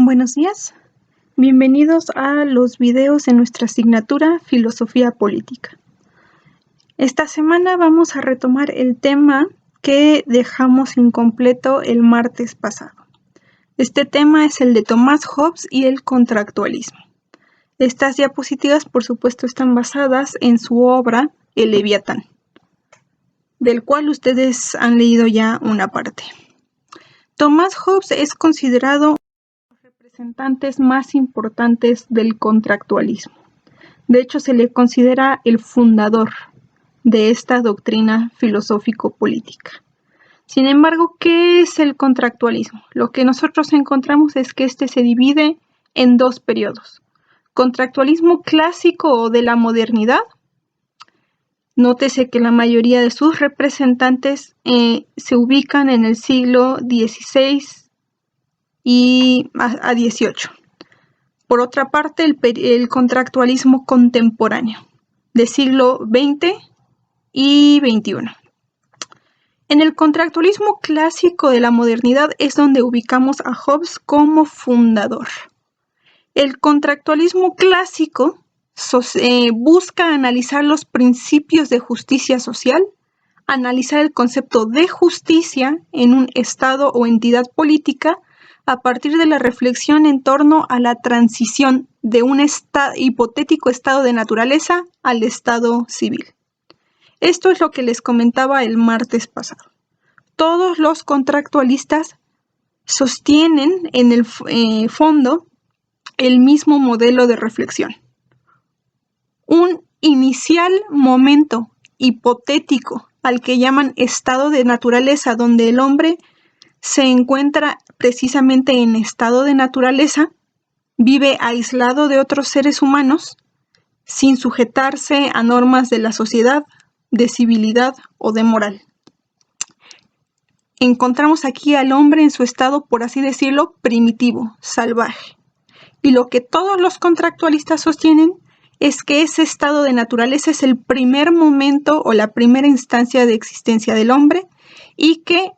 Buenos días, bienvenidos a los videos de nuestra asignatura Filosofía Política. Esta semana vamos a retomar el tema que dejamos incompleto el martes pasado. Este tema es el de Thomas Hobbes y el contractualismo. Estas diapositivas, por supuesto, están basadas en su obra El Leviatán, del cual ustedes han leído ya una parte. Thomas Hobbes es considerado representantes más importantes del contractualismo. De hecho, se le considera el fundador de esta doctrina filosófico-política. Sin embargo, ¿qué es el contractualismo? Lo que nosotros encontramos es que este se divide en dos periodos. Contractualismo clásico o de la modernidad. Nótese que la mayoría de sus representantes se ubican en el siglo XVI y a XVIII. Por otra parte, el contractualismo contemporáneo, del siglo XX y XXI. En el contractualismo clásico de la modernidad es donde ubicamos a Hobbes como fundador. El contractualismo clásico busca analizar los principios de justicia social, analizar el concepto de justicia en un estado o entidad política a partir de la reflexión en torno a la transición de un hipotético estado de naturaleza al estado civil. Esto es lo que les comentaba el martes pasado. Todos los contractualistas sostienen en el fondo el mismo modelo de reflexión. Un inicial momento hipotético al que llaman estado de naturaleza, donde el hombre se encuentra precisamente en estado de naturaleza, vive aislado de otros seres humanos, sin sujetarse a normas de la sociedad, de civilidad o de moral. Encontramos aquí al hombre en su estado, por así decirlo, primitivo, salvaje. Y lo que todos los contractualistas sostienen es que ese estado de naturaleza es el primer momento o la primera instancia de existencia del hombre y que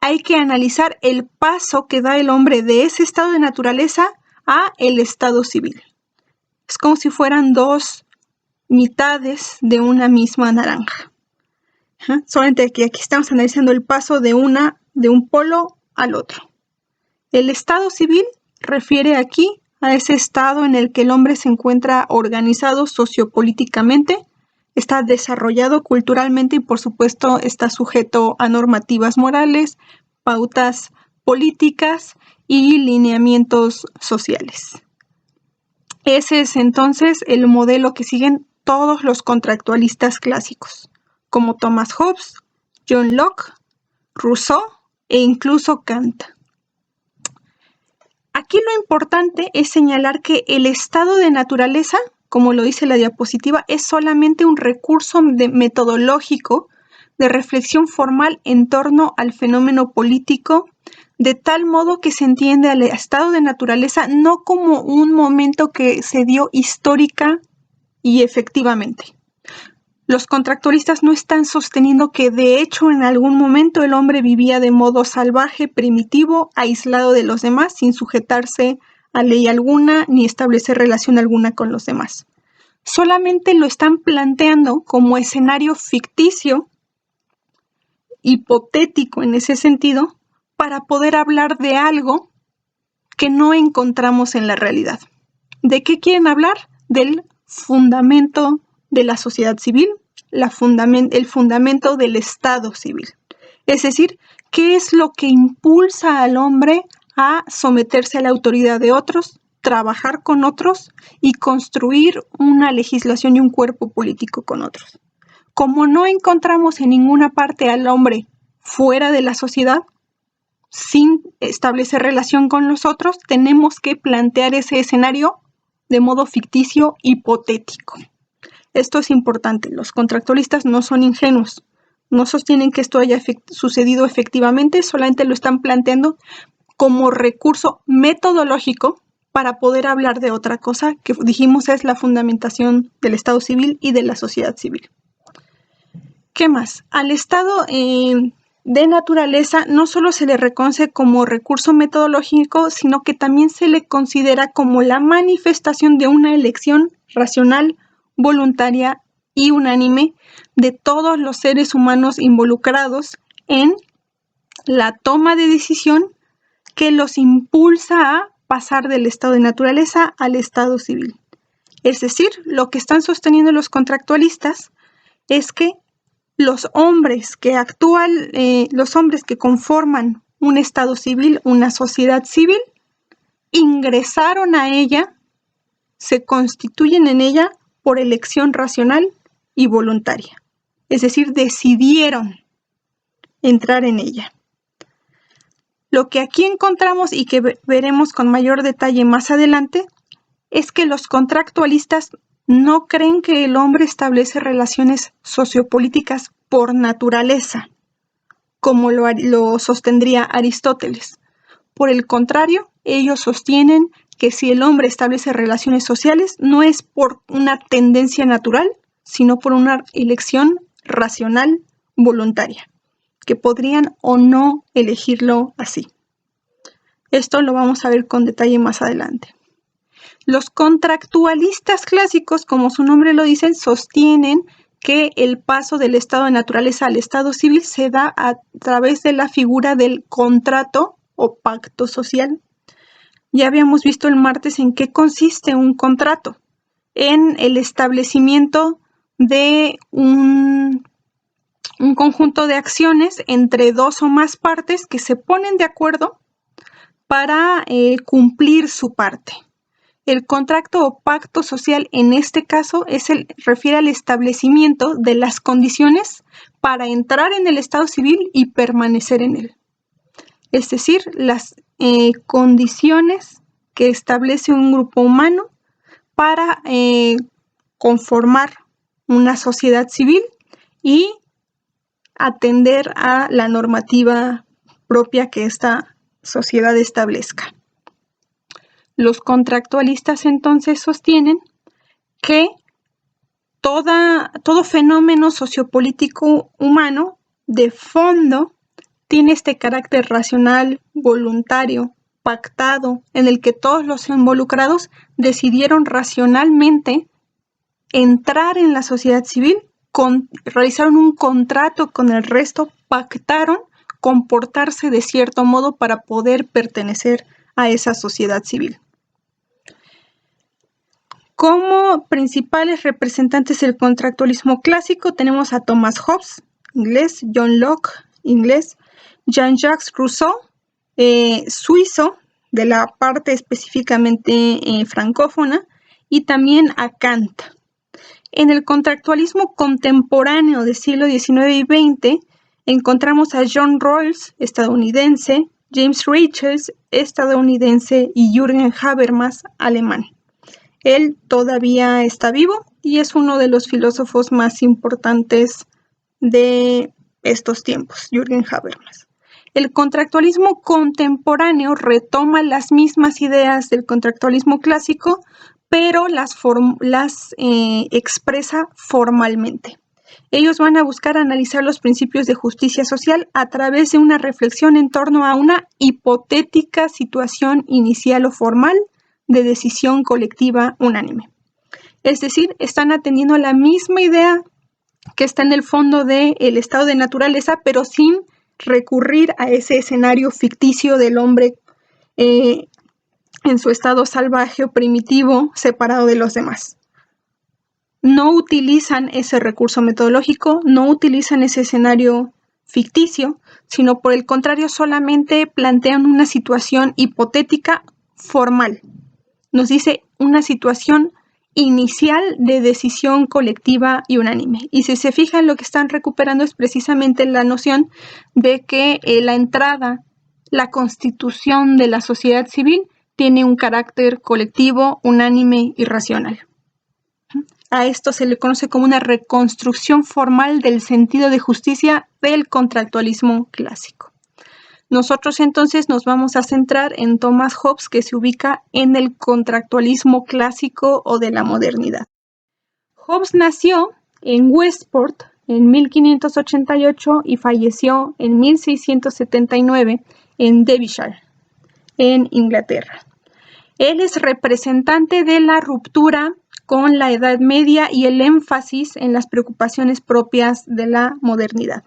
hay que analizar el paso que da el hombre de ese estado de naturaleza a el estado civil. Es como si fueran dos mitades de una misma naranja. Solamente que aquí estamos analizando el paso de un polo al otro. El estado civil refiere aquí a ese estado en el que el hombre se encuentra organizado sociopolíticamente, está desarrollado culturalmente y por supuesto está sujeto a normativas morales, pautas políticas y lineamientos sociales. Ese es entonces el modelo que siguen todos los contractualistas clásicos, como Thomas Hobbes, John Locke, Rousseau e incluso Kant. Aquí lo importante es señalar que el estado de naturaleza, como lo dice la diapositiva, es solamente un recurso metodológico de reflexión formal en torno al fenómeno político, de tal modo que se entiende al estado de naturaleza no como un momento que se dio histórica y efectivamente. Los contractualistas no están sosteniendo que de hecho en algún momento el hombre vivía de modo salvaje, primitivo, aislado de los demás, sin sujetarse a ley alguna ni establecer relación alguna con los demás. Solamente lo están planteando como escenario ficticio, hipotético en ese sentido, para poder hablar de algo que no encontramos en la realidad. ¿De qué quieren hablar? Del fundamento de la sociedad civil, el fundamento del Estado civil. Es decir, ¿qué es lo que impulsa al hombre a someterse a la autoridad de otros, trabajar con otros y construir una legislación y un cuerpo político con otros? Como no encontramos en ninguna parte al hombre fuera de la sociedad, sin establecer relación con los otros, tenemos que plantear ese escenario de modo ficticio, hipotético. Esto es importante. Los contractualistas no son ingenuos. No sostienen que esto haya sucedido efectivamente, solamente lo están planteando como recurso metodológico para poder hablar de otra cosa que dijimos es la fundamentación del Estado civil y de la sociedad civil. ¿Qué más? Al Estado de naturaleza no solo se le reconoce como recurso metodológico, sino que también se le considera como la manifestación de una elección racional, voluntaria y unánime de todos los seres humanos involucrados en la toma de decisión que los impulsa a pasar del estado de naturaleza al estado civil. Es decir, lo que están sosteniendo los contractualistas es que los hombres que conforman un estado civil, una sociedad civil, ingresaron a ella, se constituyen en ella por elección racional y voluntaria. Es decir, decidieron entrar en ella. Lo que aquí encontramos y que veremos con mayor detalle más adelante es que los contractualistas no creen que el hombre establece relaciones sociopolíticas por naturaleza, como lo sostendría Aristóteles. Por el contrario, ellos sostienen que si el hombre establece relaciones sociales, no es por una tendencia natural, sino por una elección racional voluntaria, que podrían o no elegirlo así. Esto lo vamos a ver con detalle más adelante. Los contractualistas clásicos, como su nombre lo dice, sostienen que el paso del estado de naturaleza al estado civil se da a través de la figura del contrato o pacto social. Ya habíamos visto el martes en qué consiste un contrato, en el establecimiento de un conjunto de acciones entre dos o más partes que se ponen de acuerdo para cumplir su parte. El contrato o pacto social en este caso refiere al establecimiento de las condiciones para entrar en el estado civil y permanecer en él. Es decir, las condiciones que establece un grupo humano para conformar una sociedad civil y atender a la normativa propia que esta sociedad establezca. Los contractualistas entonces sostienen que todo fenómeno sociopolítico humano de fondo tiene este carácter racional, voluntario, pactado, en el que todos los involucrados decidieron racionalmente entrar en la sociedad civil, realizaron un contrato con el resto, pactaron comportarse de cierto modo para poder pertenecer a esa sociedad civil. Como principales representantes del contractualismo clásico tenemos a Thomas Hobbes, inglés, John Locke, inglés, Jean-Jacques Rousseau, suizo, de la parte específicamente francófona, y también a Kant. En el contractualismo contemporáneo del siglo XIX y XX encontramos a John Rawls, estadounidense, James Richards, estadounidense, y Jürgen Habermas, alemán. Él todavía está vivo y es uno de los filósofos más importantes de estos tiempos, Jürgen Habermas. El contractualismo contemporáneo retoma las mismas ideas del contractualismo clásico, pero las expresa formalmente. Ellos van a buscar analizar los principios de justicia social a través de una reflexión en torno a una hipotética situación inicial o formal de decisión colectiva unánime. Es decir, están atendiendo a la misma idea que está en el fondo del estado de naturaleza, pero sin recurrir a ese escenario ficticio del hombre en su estado salvaje o primitivo, separado de los demás. No utilizan ese recurso metodológico, no utilizan ese escenario ficticio, sino por el contrario solamente plantean una situación hipotética formal. Nos dice una situación inicial de decisión colectiva y unánime. Y si se fijan, lo que están recuperando es precisamente la noción de que la entrada, la constitución de la sociedad civil tiene un carácter colectivo, unánime y racional. A esto se le conoce como una reconstrucción formal del sentido de justicia del contractualismo clásico. Nosotros entonces nos vamos a centrar en Thomas Hobbes, que se ubica en el contractualismo clásico o de la modernidad. Hobbes nació en Westport, en 1588 y falleció en 1679 en Derbyshire, en Inglaterra. Él es representante de la ruptura con la Edad Media y el énfasis en las preocupaciones propias de la modernidad.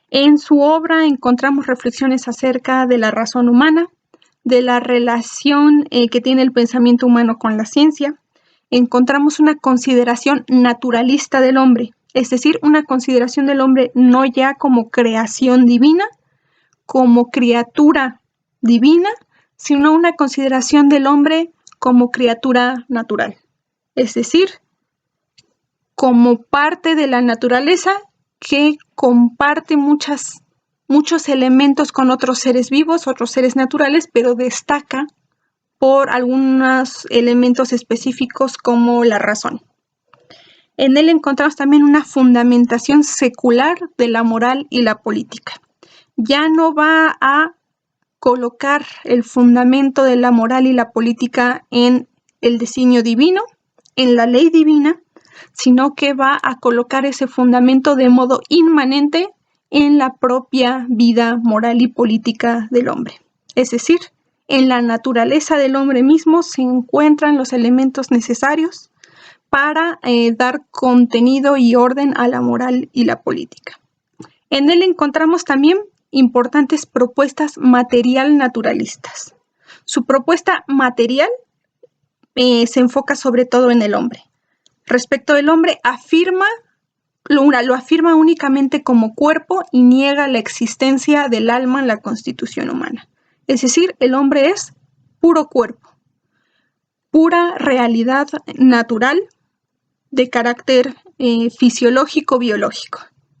En su obra encontramos reflexiones acerca de la razón humana, de la relación que tiene el pensamiento humano con la ciencia. Encontramos una consideración naturalista del hombre, es decir, una consideración del hombre no ya como creación divina, como criatura divina, sino una consideración del hombre como criatura natural, es decir, como parte de la naturaleza que comparte muchos elementos con otros seres vivos, otros seres naturales, pero destaca por algunos elementos específicos como la razón. En él encontramos también una fundamentación secular de la moral y la política. Ya no va a colocar el fundamento de la moral y la política en el designio divino, en la ley divina, sino que va a colocar ese fundamento de modo inmanente en la propia vida moral y política del hombre. Es decir, en la naturaleza del hombre mismo se encuentran los elementos necesarios para dar contenido y orden a la moral y la política. En él encontramos también importantes propuestas material naturalistas. Su propuesta material se enfoca sobre todo en el hombre. Respecto del hombre, lo afirma únicamente como cuerpo y niega la existencia del alma en la constitución humana. Es decir, el hombre es puro cuerpo, pura realidad natural de carácter fisiológico-biológico.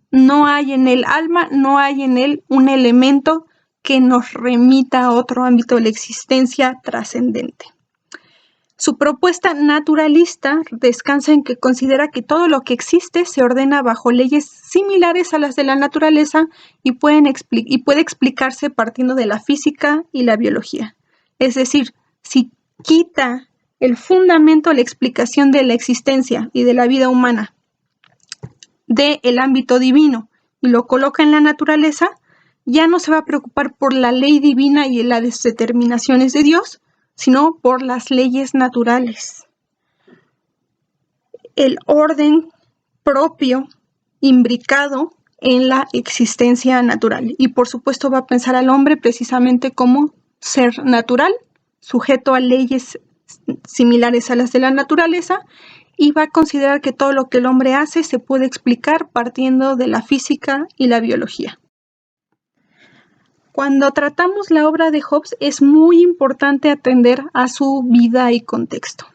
No hay en el alma, no hay en él un elemento que nos remita a otro ámbito de la existencia trascendente. Su propuesta naturalista descansa en que considera que todo lo que existe se ordena bajo leyes similares a las de la naturaleza y puede explicarse partiendo de la física y la biología. Es decir, si quita el fundamento, la explicación de la existencia y de la vida humana del ámbito divino y lo coloca en la naturaleza, ya no se va a preocupar por la ley divina y las determinaciones de Dios, sino por las leyes naturales. El orden propio, imbricado en la existencia natural. Y por supuesto va a pensar al hombre precisamente como ser natural, sujeto a leyes similares a las de la naturaleza, y va a considerar que todo lo que el hombre hace se puede explicar partiendo de la física y la biología. Cuando tratamos la obra de Hobbes es muy importante atender a su vida y contexto.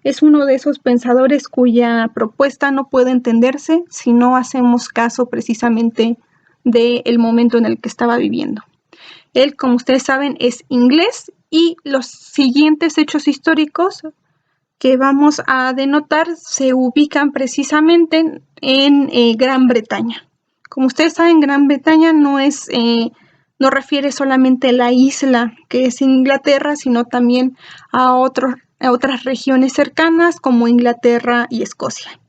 Es uno de esos pensadores cuya propuesta no puede entenderse si no hacemos caso precisamente del momento en el que estaba viviendo. Él, como ustedes saben, es inglés y los siguientes hechos históricos que vamos a denotar se ubican precisamente en Gran Bretaña. Como ustedes saben, Gran Bretaña no refiere solamente a la isla que es Inglaterra, sino también a otras regiones cercanas como Inglaterra y Escocia.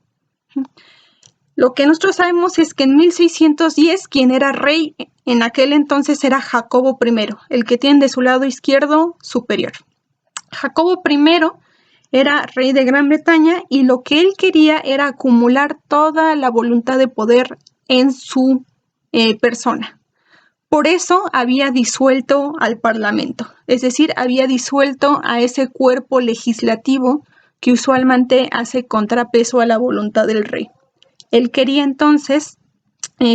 Lo que nosotros sabemos es que en 1610 quien era rey en aquel entonces era Jacobo I, el que tiene de su lado izquierdo superior. Jacobo I era rey de Gran Bretaña y lo que él quería era acumular toda la voluntad de poder en su persona. Por eso había disuelto al Parlamento, es decir, había disuelto a ese cuerpo legislativo que usualmente hace contrapeso a la voluntad del rey. Él quería entonces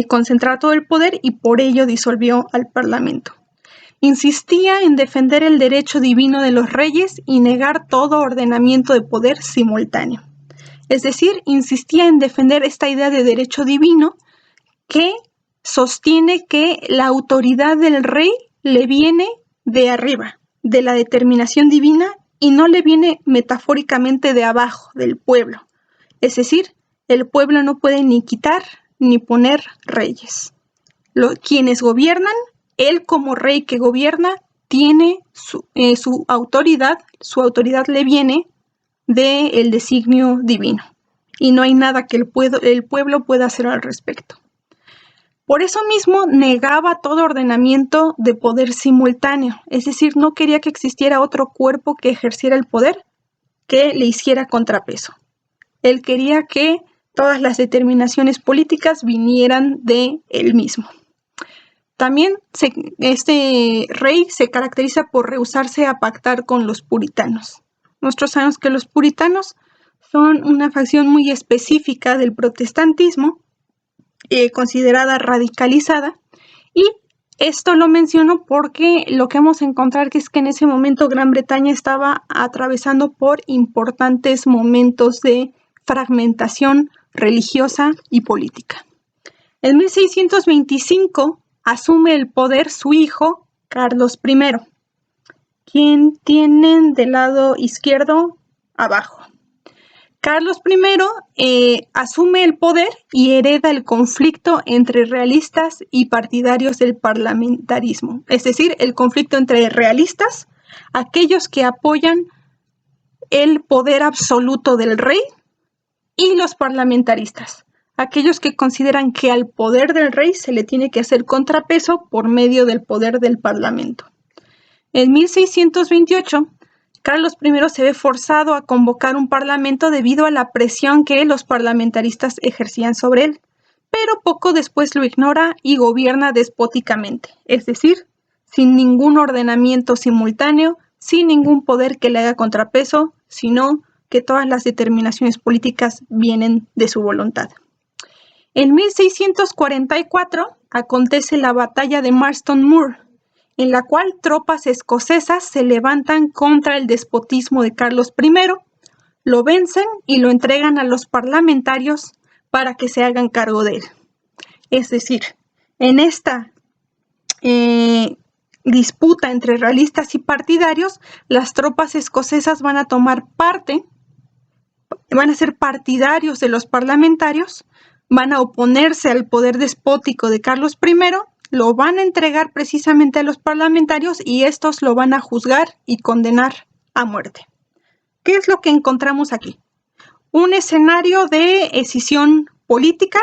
concentrar todo el poder y por ello disolvió al Parlamento. Insistía en defender el derecho divino de los reyes y negar todo ordenamiento de poder simultáneo. Es decir, insistía en defender esta idea de derecho divino que sostiene que la autoridad del rey le viene de arriba, de la determinación divina, y no le viene metafóricamente de abajo, del pueblo. Es decir, el pueblo no puede ni quitar ni poner reyes. Quienes gobiernan, él como rey que gobierna, tiene su autoridad le viene del designio divino. y no hay nada que el pueblo pueda hacer al respecto. Por eso mismo negaba todo ordenamiento de poder simultáneo, es decir, no quería que existiera otro cuerpo que ejerciera el poder que le hiciera contrapeso. Él quería que todas las determinaciones políticas vinieran de él mismo. También este rey se caracteriza por rehusarse a pactar con los puritanos. Nosotros sabemos que los puritanos son una facción muy específica del protestantismo, considerada radicalizada, y esto lo menciono porque lo que vamos a encontrar es que en ese momento Gran Bretaña estaba atravesando por importantes momentos de fragmentación religiosa y política. En 1625 asume el poder su hijo Carlos I, quien tienen del lado izquierdo abajo. Carlos I asume el poder y hereda el conflicto entre realistas y partidarios del parlamentarismo, es decir, el conflicto entre realistas, aquellos que apoyan el poder absoluto del rey, y los parlamentaristas, aquellos que consideran que al poder del rey se le tiene que hacer contrapeso por medio del poder del parlamento. En 1628, Carlos I se ve forzado a convocar un parlamento debido a la presión que los parlamentaristas ejercían sobre él, pero poco después lo ignora y gobierna despóticamente, es decir, sin ningún ordenamiento simultáneo, sin ningún poder que le haga contrapeso, sino que todas las determinaciones políticas vienen de su voluntad. En 1644 acontece la batalla de Marston Moor, en la cual tropas escocesas se levantan contra el despotismo de Carlos I, lo vencen y lo entregan a los parlamentarios para que se hagan cargo de él. Es decir, en esta disputa entre realistas y partidarios, las tropas escocesas van a tomar parte, van a ser partidarios de los parlamentarios, van a oponerse al poder despótico de Carlos I, lo van a entregar precisamente a los parlamentarios y estos lo van a juzgar y condenar a muerte. ¿Qué es lo que encontramos aquí? Un escenario de escisión política,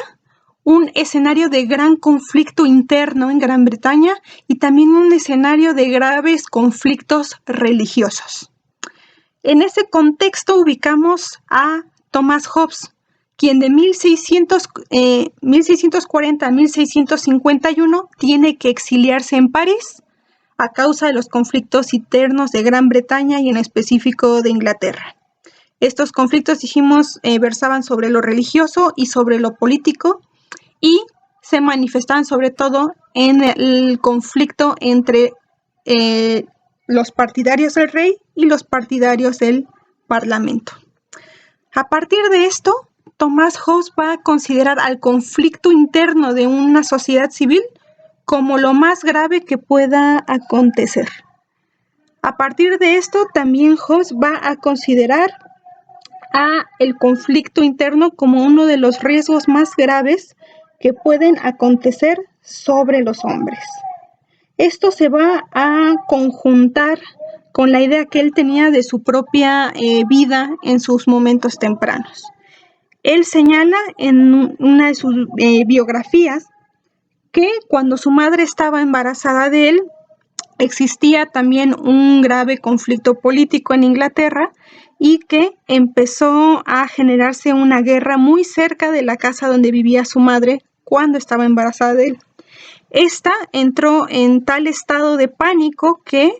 un escenario de gran conflicto interno en Gran Bretaña y también un escenario de graves conflictos religiosos. En ese contexto ubicamos a Thomas Hobbes, quien de 1640 a 1651 tiene que exiliarse en París a causa de los conflictos internos de Gran Bretaña y en específico de Inglaterra. Estos conflictos, dijimos, versaban sobre lo religioso y sobre lo político y se manifestaban sobre todo en el conflicto entre los partidarios del rey y los partidarios del parlamento. A partir de esto, Thomas Hobbes va a considerar al conflicto interno de una sociedad civil como lo más grave que pueda acontecer. A partir de esto, también Hobbes va a considerar a el conflicto interno como uno de los riesgos más graves que pueden acontecer sobre los hombres. Esto se va a conjuntar con la idea que él tenía de su propia vida en sus momentos tempranos. Él señala en una de sus biografías que cuando su madre estaba embarazada de él, existía también un grave conflicto político en Inglaterra y que empezó a generarse una guerra muy cerca de la casa donde vivía su madre cuando estaba embarazada de él. Esta entró en tal estado de pánico que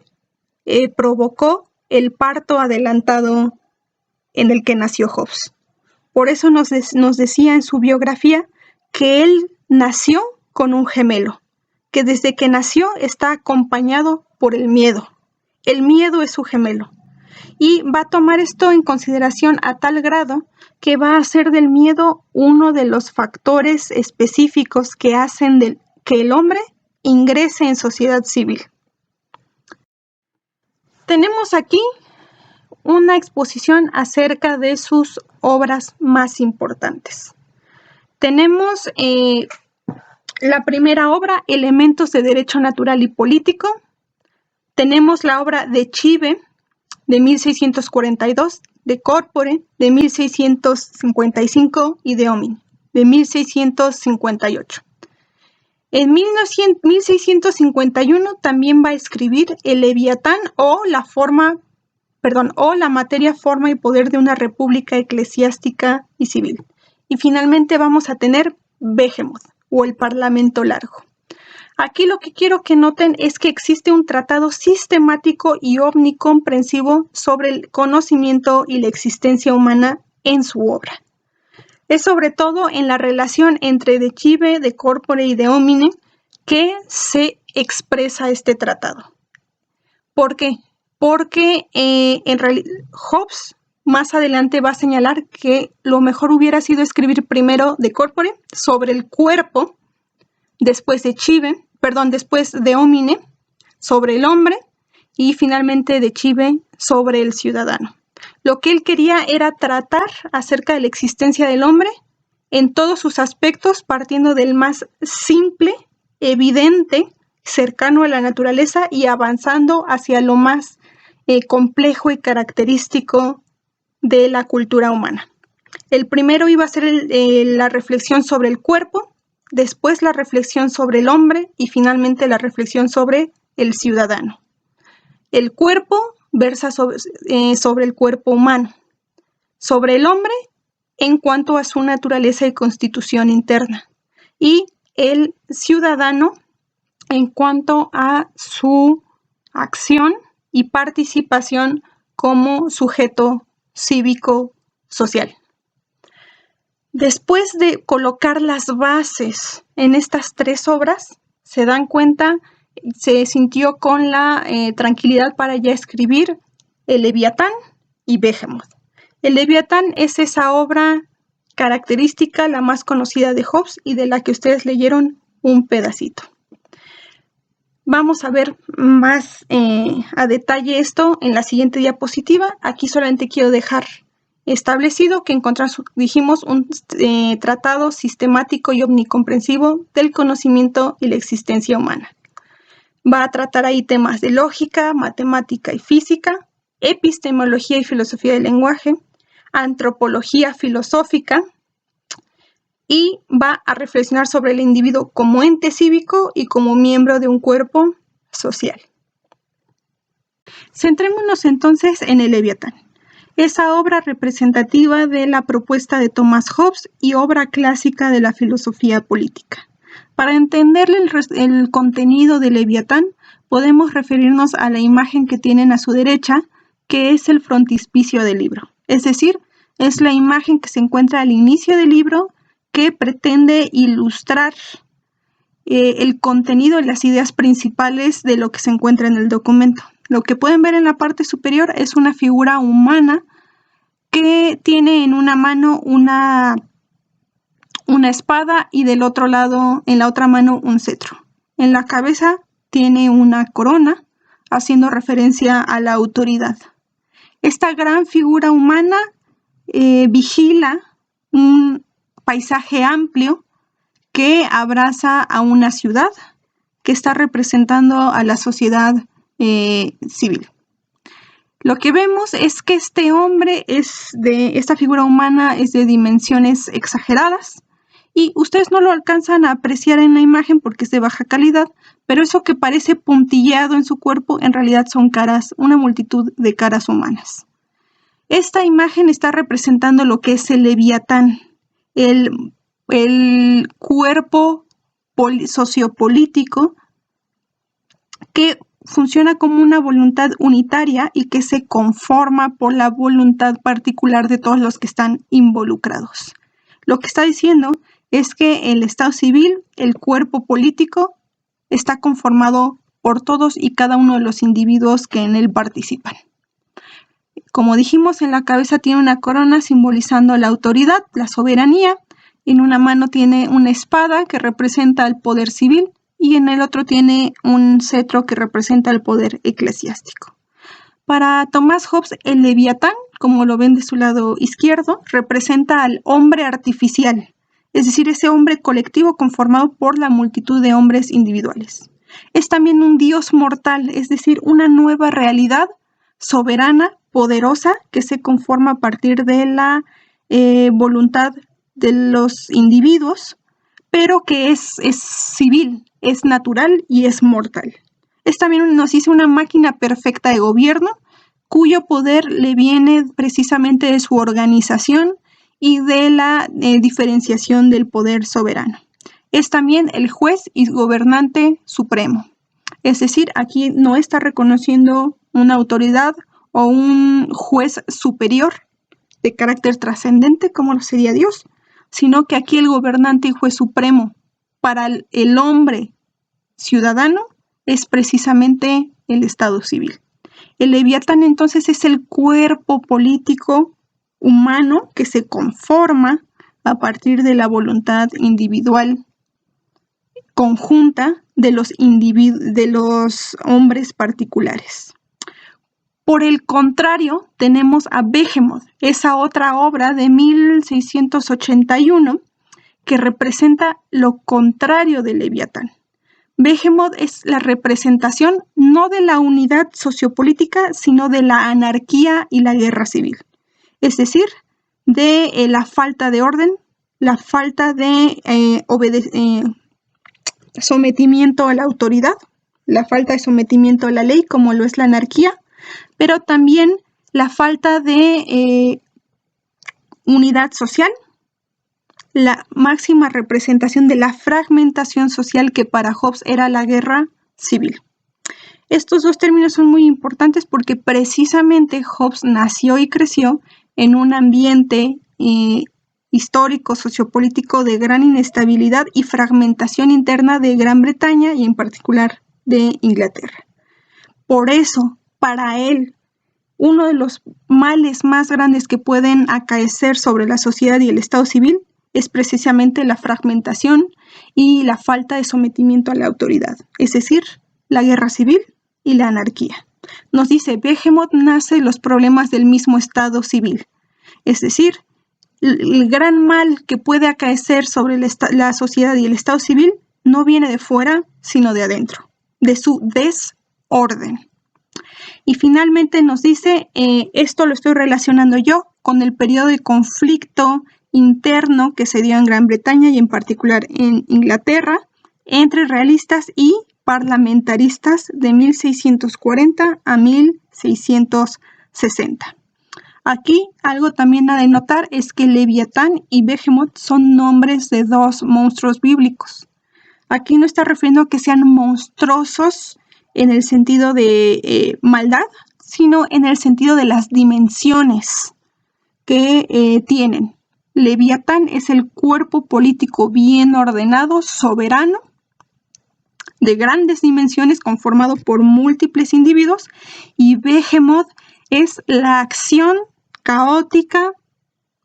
provocó el parto adelantado en el que nació Hobbes. Por eso nos decía en su biografía que él nació con un gemelo, que desde que nació está acompañado por el miedo. El miedo es su gemelo. Y va a tomar esto en consideración a tal grado que va a hacer del miedo uno de los factores específicos que hacen que el hombre ingrese en sociedad civil. Tenemos aquí una exposición acerca de sus obras más importantes. Tenemos la primera obra, Elementos de Derecho Natural y Político. Tenemos la obra de Chive, de 1642, de corpore, de 1655 y de homine, de 1658. En 1651 también va a escribir el Leviatán o la materia, forma y poder de una república eclesiástica y civil. Y finalmente vamos a tener Behemoth o el Parlamento Largo. Aquí lo que quiero que noten es que existe un tratado sistemático y omnicomprensivo sobre el conocimiento y la existencia humana en su obra. Es sobre todo en la relación entre de cive, de corpore y de homine que se expresa este tratado. ¿Por qué? Porque en realidad Hobbes más adelante va a señalar que lo mejor hubiera sido escribir primero de corpore, sobre el cuerpo, después de homine, sobre el hombre, y finalmente de cive, sobre el ciudadano. Lo que él quería era tratar acerca de la existencia del hombre en todos sus aspectos, partiendo del más simple, evidente, cercano a la naturaleza y avanzando hacia lo más complejo y característico de la cultura humana. El primero iba a ser la reflexión sobre el cuerpo, después la reflexión sobre el hombre y finalmente la reflexión sobre el ciudadano. El cuerpo versa sobre el cuerpo humano, sobre el hombre en cuanto a su naturaleza y constitución interna, y el ciudadano en cuanto a su acción y participación como sujeto cívico social. Después de colocar las bases en estas tres obras, se dan cuenta, se sintió con la tranquilidad para ya escribir el Leviatán y Behemoth. El Leviatán es esa obra característica, la más conocida de Hobbes y de la que ustedes leyeron un pedacito. Vamos a ver más a detalle esto en la siguiente diapositiva. Aquí solamente quiero dejar establecido que dijimos un tratado sistemático y omnicomprensivo del conocimiento y la existencia humana. Va a tratar ahí temas de lógica, matemática y física, epistemología y filosofía del lenguaje, antropología filosófica, y va a reflexionar sobre el individuo como ente cívico y como miembro de un cuerpo social. Centrémonos entonces en el Leviatán, esa obra representativa de la propuesta de Thomas Hobbes y obra clásica de la filosofía política. Para entender el contenido del Leviatán, podemos referirnos a la imagen que tienen a su derecha, que es el frontispicio del libro. Es decir, es la imagen que se encuentra al inicio del libro que pretende ilustrar el contenido y las ideas principales de lo que se encuentra en el documento. Lo que pueden ver en la parte superior es una figura humana que tiene en una mano una espada y del otro lado, en la otra mano, un cetro. En la cabeza tiene una corona, haciendo referencia a la autoridad. Esta gran figura humana vigila un paisaje amplio que abraza a una ciudad que está representando a la sociedad civil. Lo que vemos es que esta figura humana es de dimensiones exageradas y ustedes no lo alcanzan a apreciar en la imagen porque es de baja calidad, pero eso que parece puntillado en su cuerpo en realidad son una multitud de caras humanas. Esta imagen está representando lo que es el Leviatán, el cuerpo sociopolítico que funciona como una voluntad unitaria y que se conforma por la voluntad particular de todos los que están involucrados. Lo que está diciendo es que el Estado civil, el cuerpo político, está conformado por todos y cada uno de los individuos que en él participan. Como dijimos, en la cabeza tiene una corona simbolizando la autoridad, la soberanía. En una mano tiene una espada que representa el poder civil y en el otro tiene un cetro que representa el poder eclesiástico. Para Thomas Hobbes, el Leviatán, como lo ven de su lado izquierdo, representa al hombre artificial, es decir, ese hombre colectivo conformado por la multitud de hombres individuales. Es también un dios mortal, es decir, una nueva realidad soberana poderosa que se conforma a partir de la voluntad de los individuos, pero que es civil, es natural y es mortal. Es también, nos dice, una máquina perfecta de gobierno, cuyo poder le viene precisamente de su organización y de la diferenciación del poder soberano. Es también el juez y gobernante supremo. Es decir, aquí no está reconociendo una autoridad o un juez superior de carácter trascendente, como lo sería Dios, sino que aquí el gobernante y juez supremo para el hombre ciudadano es precisamente el Estado civil. El Leviatán entonces es el cuerpo político humano que se conforma a partir de la voluntad individual conjunta de los hombres particulares. Por el contrario, tenemos a Behemoth, esa otra obra de 1681 que representa lo contrario de Leviatán. Behemoth es la representación no de la unidad sociopolítica, sino de la anarquía y la guerra civil. Es decir, de la falta de orden, la falta de sometimiento a la autoridad, la falta de sometimiento a la ley, como lo es la anarquía, pero también la falta de unidad social, la máxima representación de la fragmentación social que para Hobbes era la guerra civil. Estos dos términos son muy importantes porque precisamente Hobbes nació y creció en un ambiente histórico, sociopolítico de gran inestabilidad y fragmentación interna de Gran Bretaña y en particular de Inglaterra. Por eso, para él, uno de los males más grandes que pueden acaecer sobre la sociedad y el Estado civil es precisamente la fragmentación y la falta de sometimiento a la autoridad, es decir, la guerra civil y la anarquía. Nos dice, Behemoth nace de los problemas del mismo Estado civil, es decir, el gran mal que puede acaecer sobre la sociedad y el Estado civil no viene de fuera, sino de adentro, de su desorden. Y finalmente nos dice, esto lo estoy relacionando yo con el periodo de conflicto interno que se dio en Gran Bretaña y en particular en Inglaterra entre realistas y parlamentaristas de 1640 a 1660. Aquí algo también a denotar es que Leviatán y Behemoth son nombres de dos monstruos bíblicos. Aquí no está refiriendo a que sean monstruosos en el sentido de maldad, sino en el sentido de las dimensiones que tienen. Leviatán es el cuerpo político bien ordenado, soberano, de grandes dimensiones, conformado por múltiples individuos, y Behemoth es la acción caótica,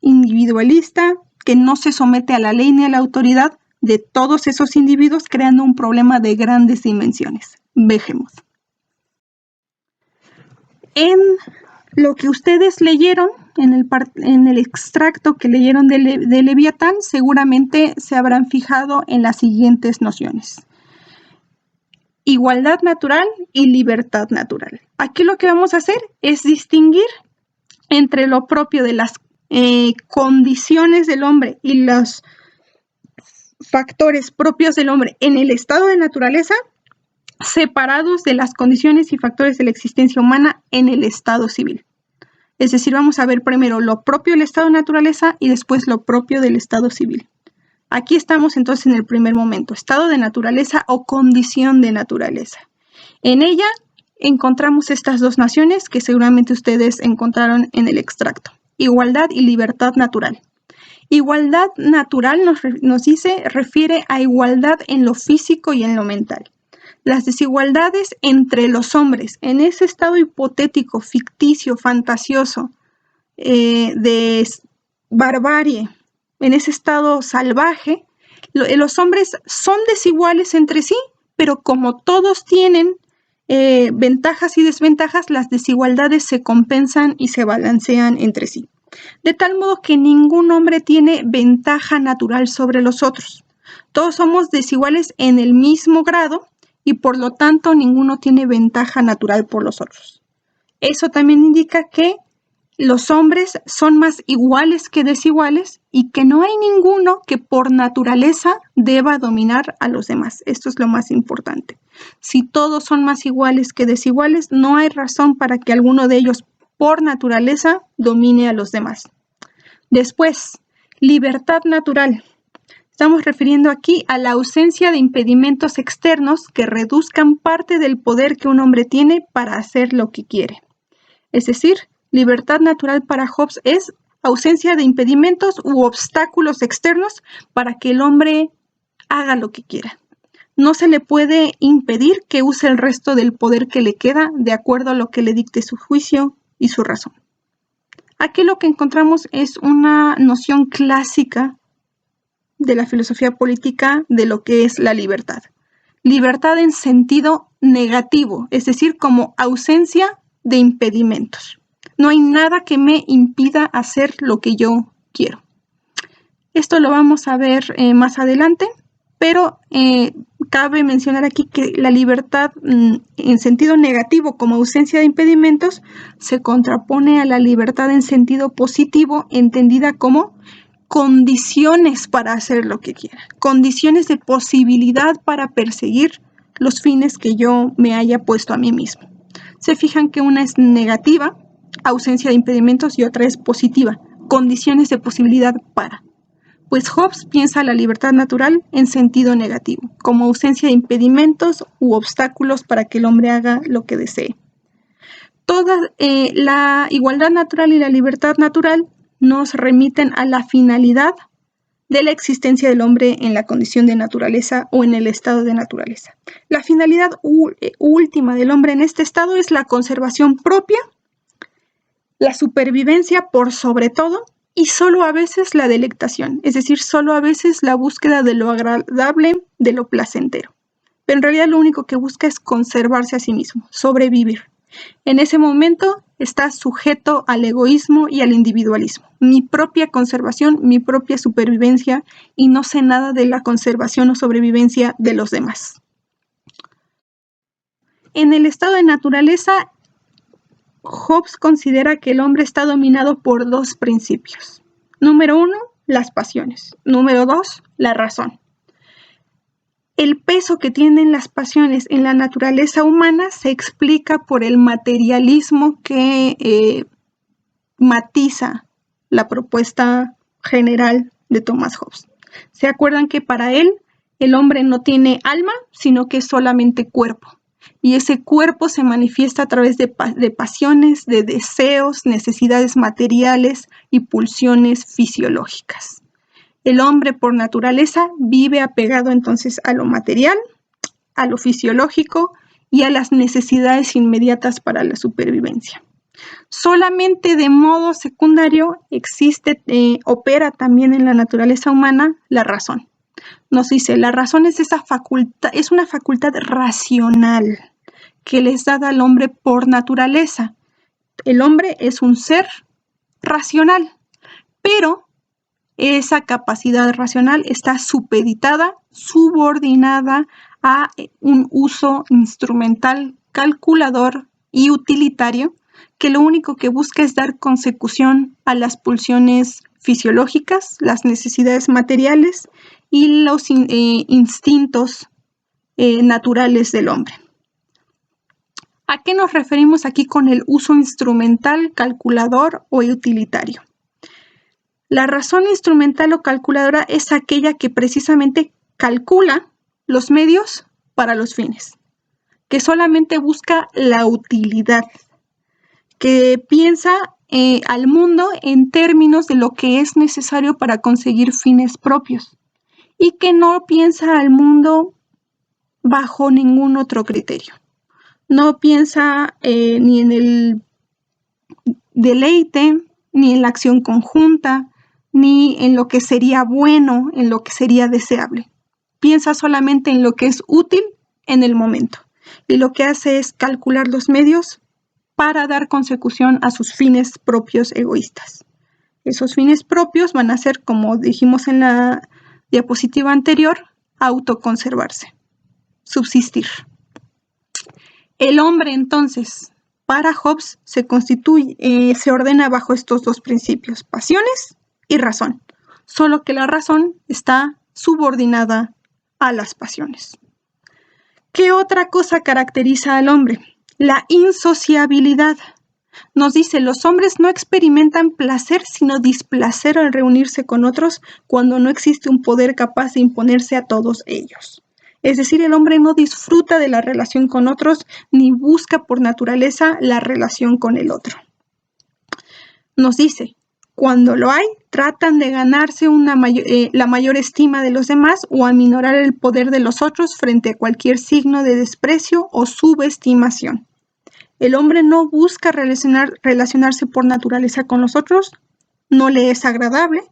individualista, que no se somete a la ley ni a la autoridad de todos esos individuos, creando un problema de grandes dimensiones. Behemoth. En lo que ustedes leyeron, en el extracto que leyeron de Leviatán, seguramente se habrán fijado en las siguientes nociones. Igualdad natural y libertad natural. Aquí lo que vamos a hacer es distinguir entre lo propio de las condiciones del hombre y los factores propios del hombre en el estado de naturaleza, separados de las condiciones y factores de la existencia humana en el estado civil. Es decir, vamos a ver primero lo propio del estado de naturaleza y después lo propio del estado civil. Aquí estamos entonces en el primer momento, estado de naturaleza o condición de naturaleza. En ella encontramos estas dos nociones que seguramente ustedes encontraron en el extracto, igualdad y libertad natural. Igualdad natural nos dice, refiere a igualdad en lo físico y en lo mental. Las desigualdades entre los hombres en ese estado hipotético, ficticio, fantasioso, de barbarie, en ese estado salvaje, los hombres son desiguales entre sí, pero como todos tienen ventajas y desventajas, las desigualdades se compensan y se balancean entre sí. De tal modo que ningún hombre tiene ventaja natural sobre los otros. Todos somos desiguales en el mismo grado y por lo tanto ninguno tiene ventaja natural por los otros. Eso también indica que los hombres son más iguales que desiguales y que no hay ninguno que por naturaleza deba dominar a los demás. Esto es lo más importante. Si todos son más iguales que desiguales, no hay razón para que alguno de ellos por naturaleza domine a los demás. Después, libertad natural. Estamos refiriendo aquí a la ausencia de impedimentos externos que reduzcan parte del poder que un hombre tiene para hacer lo que quiere. Es decir, libertad natural para Hobbes es ausencia de impedimentos u obstáculos externos para que el hombre haga lo que quiera. No se le puede impedir que use el resto del poder que le queda de acuerdo a lo que le dicte su juicio y su razón. Aquí lo que encontramos es una noción clásica de la filosofía política de lo que es la libertad. Libertad en sentido negativo, es decir, como ausencia de impedimentos. No hay nada que me impida hacer lo que yo quiero. Esto lo vamos a ver más adelante, pero cabe mencionar aquí que la libertad en sentido negativo, como ausencia de impedimentos, se contrapone a la libertad en sentido positivo, entendida como condiciones para hacer lo que quiera, condiciones de posibilidad para perseguir los fines que yo me haya puesto a mí mismo. Se fijan que una es negativa, ausencia de impedimentos, y otra es positiva, condiciones de posibilidad para. Pues Hobbes piensa la libertad natural en sentido negativo, como ausencia de impedimentos u obstáculos para que el hombre haga lo que desee. Toda la igualdad natural y la libertad natural nos remiten a la finalidad de la existencia del hombre en la condición de naturaleza o en el estado de naturaleza. La finalidad última del hombre en este estado es la conservación propia, la supervivencia por sobre todo, y solo a veces la delectación, es decir, solo a veces la búsqueda de lo agradable, de lo placentero. Pero en realidad lo único que busca es conservarse a sí mismo, sobrevivir. En ese momento está sujeto al egoísmo y al individualismo. Mi propia conservación, mi propia supervivencia, y no sé nada de la conservación o sobrevivencia de los demás. En el estado de naturaleza, Hobbes considera que el hombre está dominado por dos principios. Número 1, las pasiones. Número 2, la razón. El peso que tienen las pasiones en la naturaleza humana se explica por el materialismo que matiza la propuesta general de Thomas Hobbes. ¿Se acuerdan que para él el hombre no tiene alma, sino que es solamente cuerpo? Y ese cuerpo se manifiesta a través de pasiones, de deseos, necesidades materiales y pulsiones fisiológicas. El hombre por naturaleza vive apegado entonces a lo material, a lo fisiológico y a las necesidades inmediatas para la supervivencia. Solamente de modo secundario opera también en la naturaleza humana la razón. Nos dice, la razón es una facultad racional que les da al hombre por naturaleza. El hombre es un ser racional, pero esa capacidad racional está supeditada, subordinada a un uso instrumental, calculador y utilitario, que lo único que busca es dar consecución a las pulsiones fisiológicas, las necesidades materiales y los instintos naturales del hombre. ¿A qué nos referimos aquí con el uso instrumental, calculador o utilitario? La razón instrumental o calculadora es aquella que precisamente calcula los medios para los fines, que solamente busca la utilidad, que piensa al mundo en términos de lo que es necesario para conseguir fines propios y que no piensa al mundo bajo ningún otro criterio. No piensa ni en el deleite, ni en la acción conjunta, ni en lo que sería bueno, en lo que sería deseable. Piensa solamente en lo que es útil en el momento. Y lo que hace es calcular los medios para dar consecución a sus fines propios egoístas. Esos fines propios van a ser, como dijimos en la diapositiva anterior, autoconservarse, subsistir. El hombre, entonces, Para Hobbes se ordena bajo estos dos principios, pasiones y razón, solo que la razón está subordinada a las pasiones. ¿Qué otra cosa caracteriza al hombre? La insociabilidad. Nos dice, los hombres no experimentan placer sino displacer al reunirse con otros cuando no existe un poder capaz de imponerse a todos ellos. Es decir, el hombre no disfruta de la relación con otros ni busca por naturaleza la relación con el otro. Nos dice, cuando lo hay, tratan de ganarse la mayor estima de los demás o aminorar el poder de los otros frente a cualquier signo de desprecio o subestimación. El hombre no busca relacionarse por naturaleza con los otros, no le es agradable,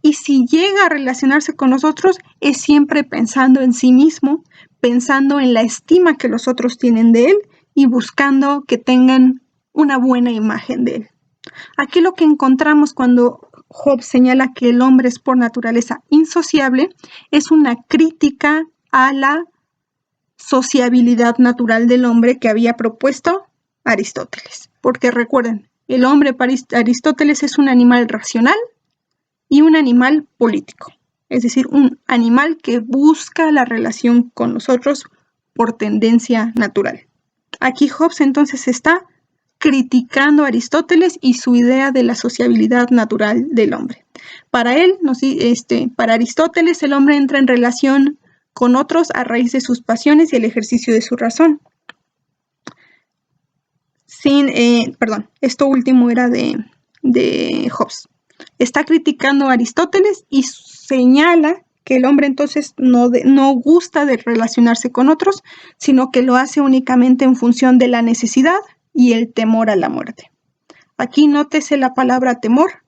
y si llega a relacionarse con los otros es siempre pensando en sí mismo, pensando en la estima que los otros tienen de él y buscando que tengan una buena imagen de él. Aquí lo que encontramos cuando Hobbes señala que el hombre es por naturaleza insociable es una crítica a la sociabilidad natural del hombre que había propuesto Aristóteles. Porque recuerden, el hombre para Aristóteles es un animal racional y un animal político. Es decir, un animal que busca la relación con los otros por tendencia natural. Aquí Hobbes entonces está criticando a Aristóteles y su idea de la sociabilidad natural del hombre. Para él, para Aristóteles, el hombre entra en relación con otros a raíz de sus pasiones y el ejercicio de su razón. Esto último era de Hobbes. Está criticando a Aristóteles y señala que el hombre entonces no gusta de relacionarse con otros, sino que lo hace únicamente en función de la necesidad y el temor a la muerte. Aquí nótese la palabra temor,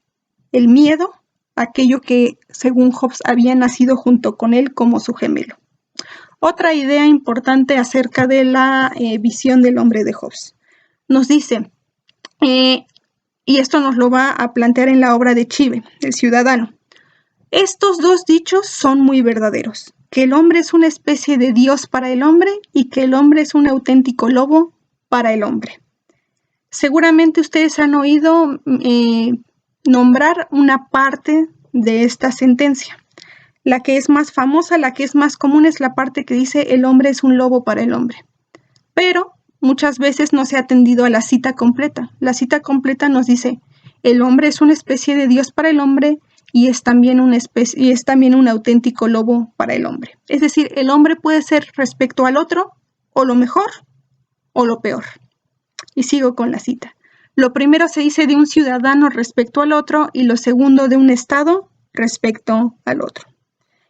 el miedo, aquello que según Hobbes había nacido junto con él como su gemelo. Otra idea importante acerca de la visión del hombre de Hobbes. Nos dice, y esto nos lo va a plantear en la obra de Chive, El Ciudadano. Estos dos dichos son muy verdaderos, que el hombre es una especie de Dios para el hombre y que el hombre es un auténtico lobo para el hombre. Seguramente ustedes han oído nombrar una parte de esta sentencia. La que es más famosa, la que es más común es la parte que dice el hombre es un lobo para el hombre. Pero muchas veces no se ha atendido a la cita completa. La cita completa nos dice el hombre es una especie de Dios para el hombre y es también un auténtico lobo para el hombre. Es decir, el hombre puede ser respecto al otro o lo mejor o lo peor. Y sigo con la cita. Lo primero se dice de un ciudadano respecto al otro y lo segundo de un Estado respecto al otro.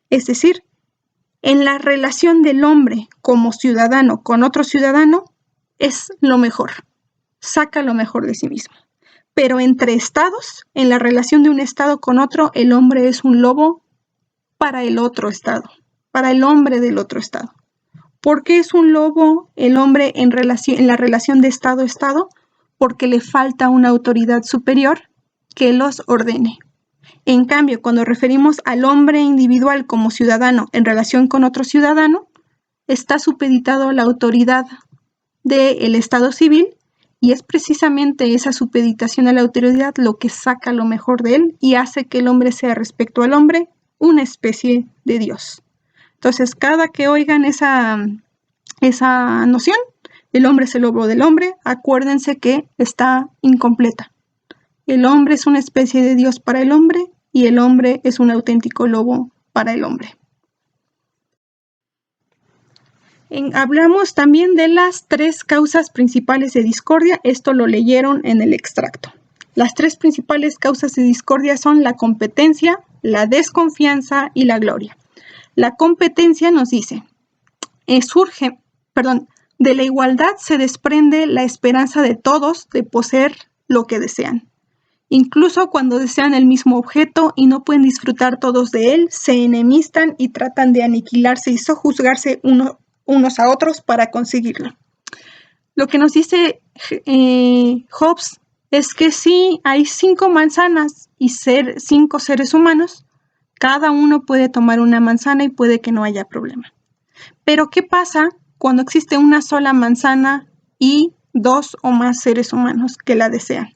Es decir, en la relación del hombre como ciudadano con otro ciudadano es lo mejor, saca lo mejor de sí mismo. Pero entre estados, en la relación de un estado con otro, el hombre es un lobo para el otro estado, para el hombre del otro estado. ¿Por qué es un lobo el hombre en la relación de estado a estado? Porque le falta una autoridad superior que los ordene. En cambio, cuando referimos al hombre individual como ciudadano en relación con otro ciudadano, está supeditado a la autoridad del Estado civil y es precisamente esa supeditación a la autoridad lo que saca lo mejor de él y hace que el hombre sea respecto al hombre una especie de Dios. Entonces, cada que oigan esa noción, el hombre es el lobo del hombre, acuérdense que está incompleta. El hombre es una especie de Dios para el hombre y el hombre es un auténtico lobo para el hombre. Hablamos también de las 3 causas principales de discordia. Esto lo leyeron en el extracto. Las 3 principales causas de discordia son la competencia, la desconfianza y la gloria. La competencia nos dice, de la igualdad se desprende la esperanza de todos de poseer lo que desean. Incluso cuando desean el mismo objeto y no pueden disfrutar todos de él, se enemistan y tratan de aniquilarse y sojuzgarse unos a otros para conseguirlo. Lo que nos dice Hobbes es que si hay 5 manzanas y 5 seres humanos, cada uno puede tomar una manzana y puede que no haya problema. Pero ¿qué pasa cuando existe una sola manzana y 2 o más seres humanos que la desean.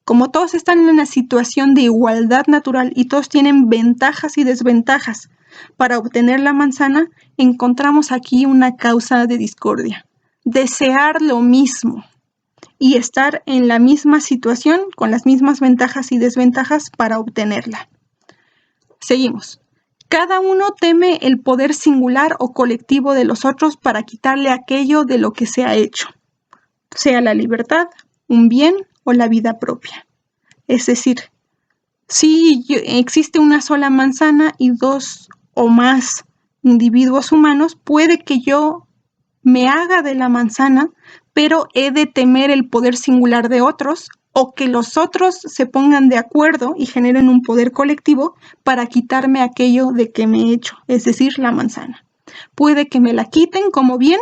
Como todos están en una situación de igualdad natural y todos tienen ventajas y desventajas para obtener la manzana, encontramos aquí una causa de discordia. Desear lo mismo y estar en la misma situación con las mismas ventajas y desventajas para obtenerla. Seguimos. Cada uno teme el poder singular o colectivo de los otros para quitarle aquello de lo que se ha hecho, sea la libertad, un bien o la vida propia. Es decir, si existe una sola manzana y 2 o más individuos humanos, puede que yo me haga de la manzana, pero he de temer el poder singular de otros o que los otros se pongan de acuerdo y generen un poder colectivo para quitarme aquello de que me he hecho, es decir, la manzana. Puede que me la quiten como bien,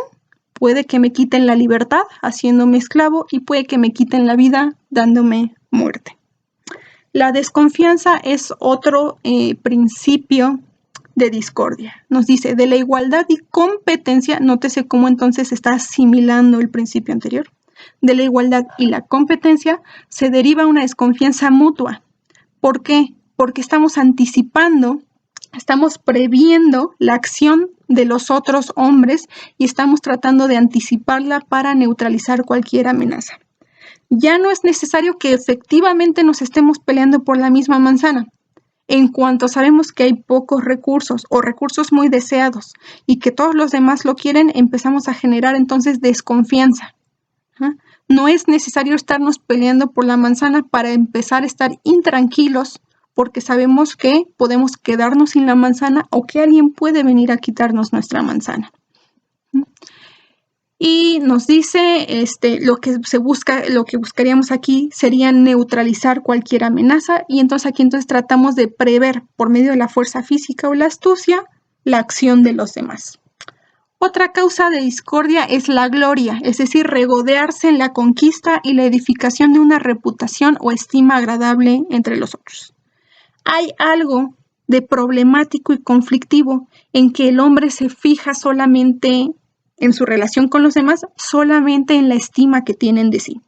puede que me quiten la libertad haciéndome esclavo y puede que me quiten la vida dándome muerte. La desconfianza es otro principio de discordia. Nos dice, de la igualdad y competencia, nótese cómo entonces está asimilando el principio anterior. De la igualdad y la competencia se deriva una desconfianza mutua. ¿Por qué? Porque estamos anticipando, estamos previendo la acción de los otros hombres y estamos tratando de anticiparla para neutralizar cualquier amenaza. Ya no es necesario que efectivamente nos estemos peleando por la misma manzana. En cuanto sabemos que hay pocos recursos o recursos muy deseados y que todos los demás lo quieren, empezamos a generar entonces desconfianza. No es necesario estarnos peleando por la manzana para empezar a estar intranquilos porque sabemos que podemos quedarnos sin la manzana o que alguien puede venir a quitarnos nuestra manzana. Y nos dice lo que buscaríamos aquí sería neutralizar cualquier amenaza y entonces aquí tratamos de prever por medio de la fuerza física o la astucia la acción de los demás. Otra causa de discordia es la gloria, es decir, regodearse en la conquista y la edificación de una reputación o estima agradable entre los otros. Hay algo de problemático y conflictivo en que el hombre se fija solamente en su relación con los demás, solamente en la estima que tienen de sí.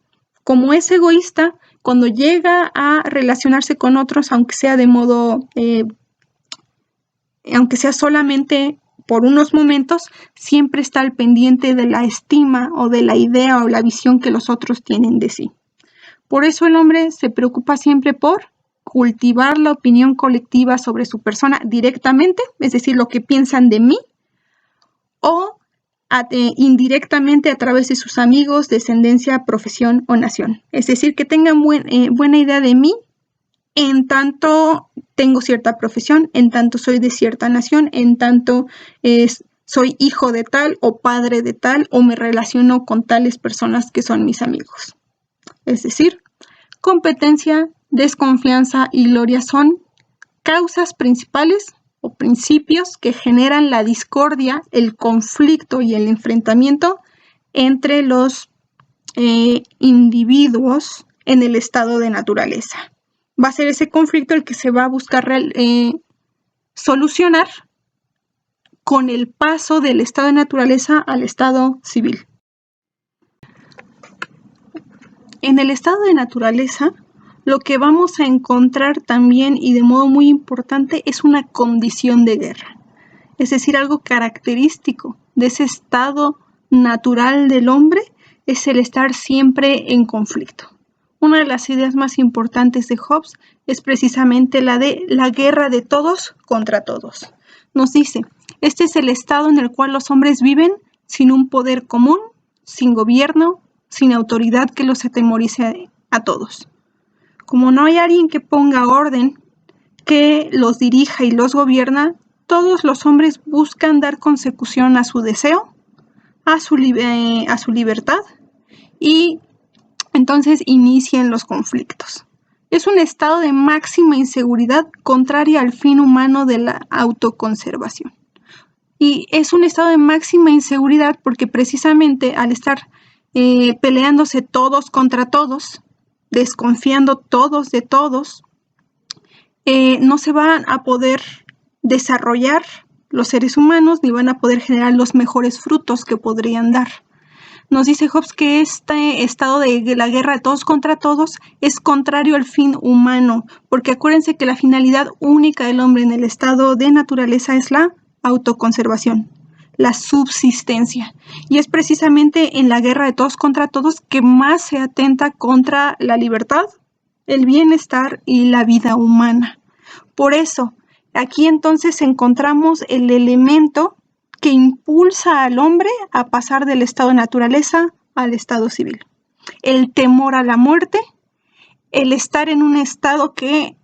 Como es egoísta, cuando llega a relacionarse con otros, aunque sea de modo, aunque sea solamente por unos momentos, siempre está al pendiente de la estima o de la idea o la visión que los otros tienen de sí. Por eso el hombre se preocupa siempre por cultivar la opinión colectiva sobre su persona directamente, es decir, lo que piensan de mí, o indirectamente a través de sus amigos, descendencia, profesión o nación. Es decir, que tengan buena idea de mí en tanto tengo cierta profesión, en tanto soy de cierta nación, en tanto soy hijo de tal o padre de tal o me relaciono con tales personas que son mis amigos. Es decir, competencia, desconfianza y gloria son causas principales o principios que generan la discordia, el conflicto y el enfrentamiento entre los individuos en el estado de naturaleza. Va a ser ese conflicto el que se va a buscar solucionar con el paso del estado de naturaleza al estado civil. En el estado de naturaleza, lo que vamos a encontrar también y de modo muy importante es una condición de guerra, es decir, algo característico de ese estado natural del hombre es el estar siempre en conflicto. Una de las ideas más importantes de Hobbes es precisamente la de la guerra de todos contra todos. Nos dice, este es el estado en el cual los hombres viven sin un poder común, sin gobierno, sin autoridad que los atemorice a todos. Como no hay alguien que ponga orden, que los dirija y los gobierna, todos los hombres buscan dar consecución a su deseo, a su libertad y entonces inician los conflictos. Es un estado de máxima inseguridad contraria al fin humano de la autoconservación. Y es un estado de máxima inseguridad porque precisamente al estar peleándose todos contra todos, desconfiando todos de todos, no se van a poder desarrollar los seres humanos ni van a poder generar los mejores frutos que podrían dar. nos dice Hobbes que este estado de la guerra de todos contra todos es contrario al fin humano, porque acuérdense que la finalidad única del hombre en el estado de naturaleza es la autoconservación, la subsistencia. Y es precisamente en la guerra de todos contra todos que más se atenta contra la libertad, el bienestar y la vida humana. Por eso, aquí entonces encontramos el elemento que impulsa al hombre a pasar del estado de naturaleza al estado civil. El temor a la muerte, el estar en un estado que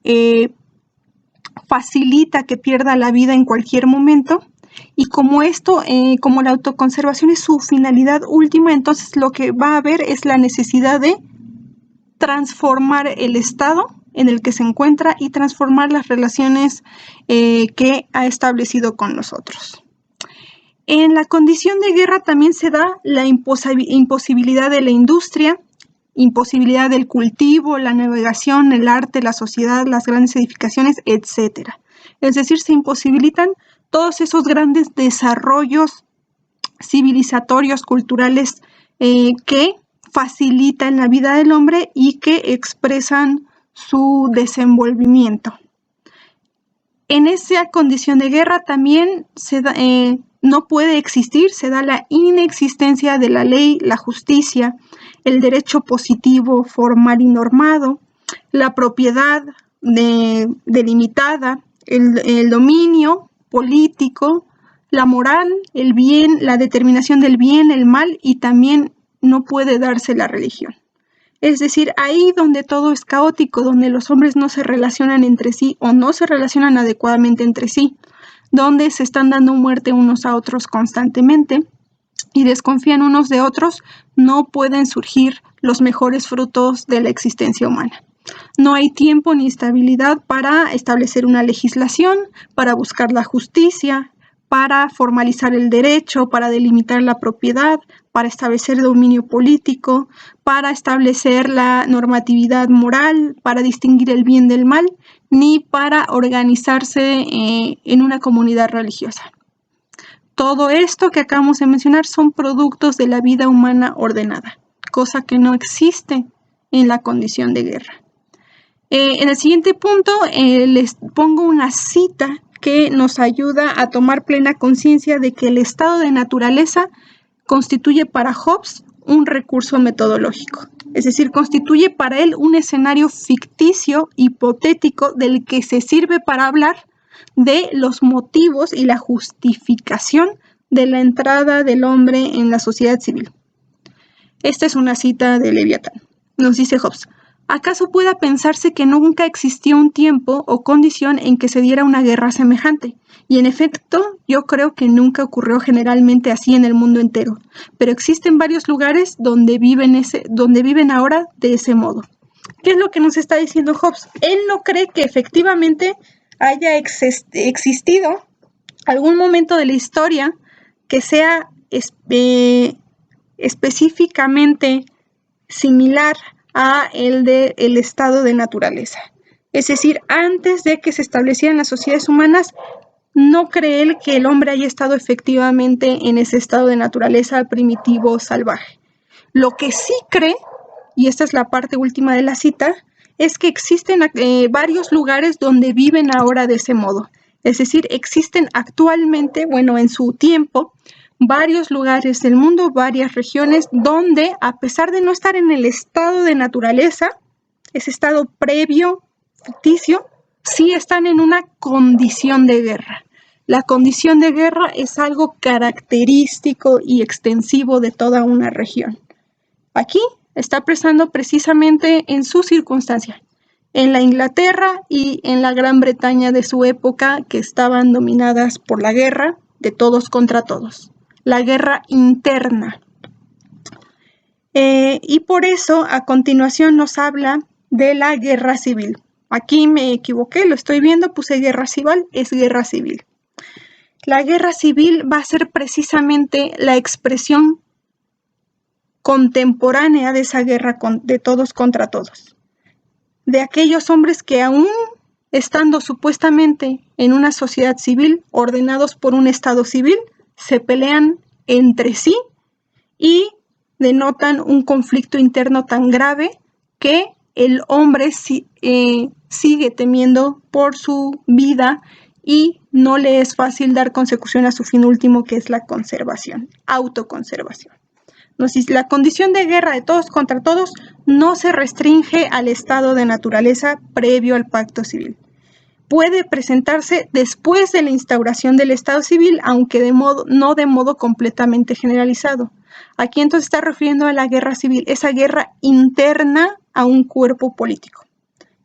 facilita que pierda la vida en cualquier momento, y como como la autoconservación es su finalidad última, entonces lo que va a haber es la necesidad de transformar el estado en el que se encuentra y transformar las relaciones que ha establecido con nosotros. En la condición de guerra también se da la imposibilidad de la industria, imposibilidad del cultivo, la navegación, el arte, la sociedad, las grandes edificaciones, etc. Es decir, se imposibilitan todos esos grandes desarrollos civilizatorios, culturales, que facilitan la vida del hombre y que expresan su desenvolvimiento. En esa condición de guerra también no puede existir, se da la inexistencia de la ley, la justicia, el derecho positivo formal y normado, la propiedad delimitada, el dominio político, la moral, el bien, la determinación del bien, el mal, y también no puede darse la religión. Es decir, ahí donde todo es caótico, donde los hombres no se relacionan entre sí o no se relacionan adecuadamente entre sí, donde se están dando muerte unos a otros constantemente y desconfían unos de otros, no pueden surgir los mejores frutos de la existencia humana. No hay tiempo ni estabilidad para establecer una legislación, para buscar la justicia, para formalizar el derecho, para delimitar la propiedad, para establecer dominio político, para establecer la normatividad moral, para distinguir el bien del mal, ni para organizarse en una comunidad religiosa. Todo esto que acabamos de mencionar son productos de la vida humana ordenada, cosa que no existe en la condición de guerra. En el siguiente punto les pongo una cita que nos ayuda a tomar plena conciencia de que el estado de naturaleza constituye para Hobbes un recurso metodológico, es decir, constituye para él un escenario ficticio, hipotético, del que se sirve para hablar de los motivos y la justificación de la entrada del hombre en la sociedad civil. Esta es una cita de Leviatán. Nos dice Hobbes: ¿acaso pueda pensarse que nunca existió un tiempo o condición en que se diera una guerra semejante? Y en efecto, yo creo que nunca ocurrió generalmente así en el mundo entero, pero existen varios lugares donde viven ahora de ese modo. ¿Qué es lo que nos está diciendo Hobbes? Él no cree que efectivamente haya existido algún momento de la historia que sea específicamente similar a el del estado de naturaleza. Es decir, antes de que se establecieran las sociedades humanas, no cree él que el hombre haya estado efectivamente en ese estado de naturaleza primitivo salvaje. Lo que sí cree, y esta es la parte última de la cita, es que existen varios lugares donde viven ahora de ese modo. Es decir, existen actualmente, en su tiempo, varios lugares del mundo, varias regiones, donde a pesar de no estar en el estado de naturaleza, ese estado previo, ficticio, sí están en una condición de guerra. La condición de guerra es algo característico y extensivo de toda una región. Aquí está presando precisamente en su circunstancia, en la Inglaterra y en la Gran Bretaña de su época, que estaban dominadas por la guerra de todos contra todos, la guerra interna. Y por eso a continuación nos habla de la guerra civil. Aquí me equivoqué, lo estoy viendo, puse guerra civil, es guerra civil. La guerra civil va a ser precisamente la expresión contemporánea de esa guerra de todos contra todos. De aquellos hombres que aún estando supuestamente en una sociedad civil, ordenados por un estado civil, se pelean entre sí y denotan un conflicto interno tan grave que el hombre sigue temiendo por su vida y no le es fácil dar consecución a su fin último, que es la conservación, autoconservación. La condición de guerra de todos contra todos no se restringe al estado de naturaleza previo al pacto civil. Puede presentarse después de la instauración del estado civil, aunque no de modo completamente generalizado. Aquí entonces está refiriendo a la guerra civil, esa guerra interna a un cuerpo político.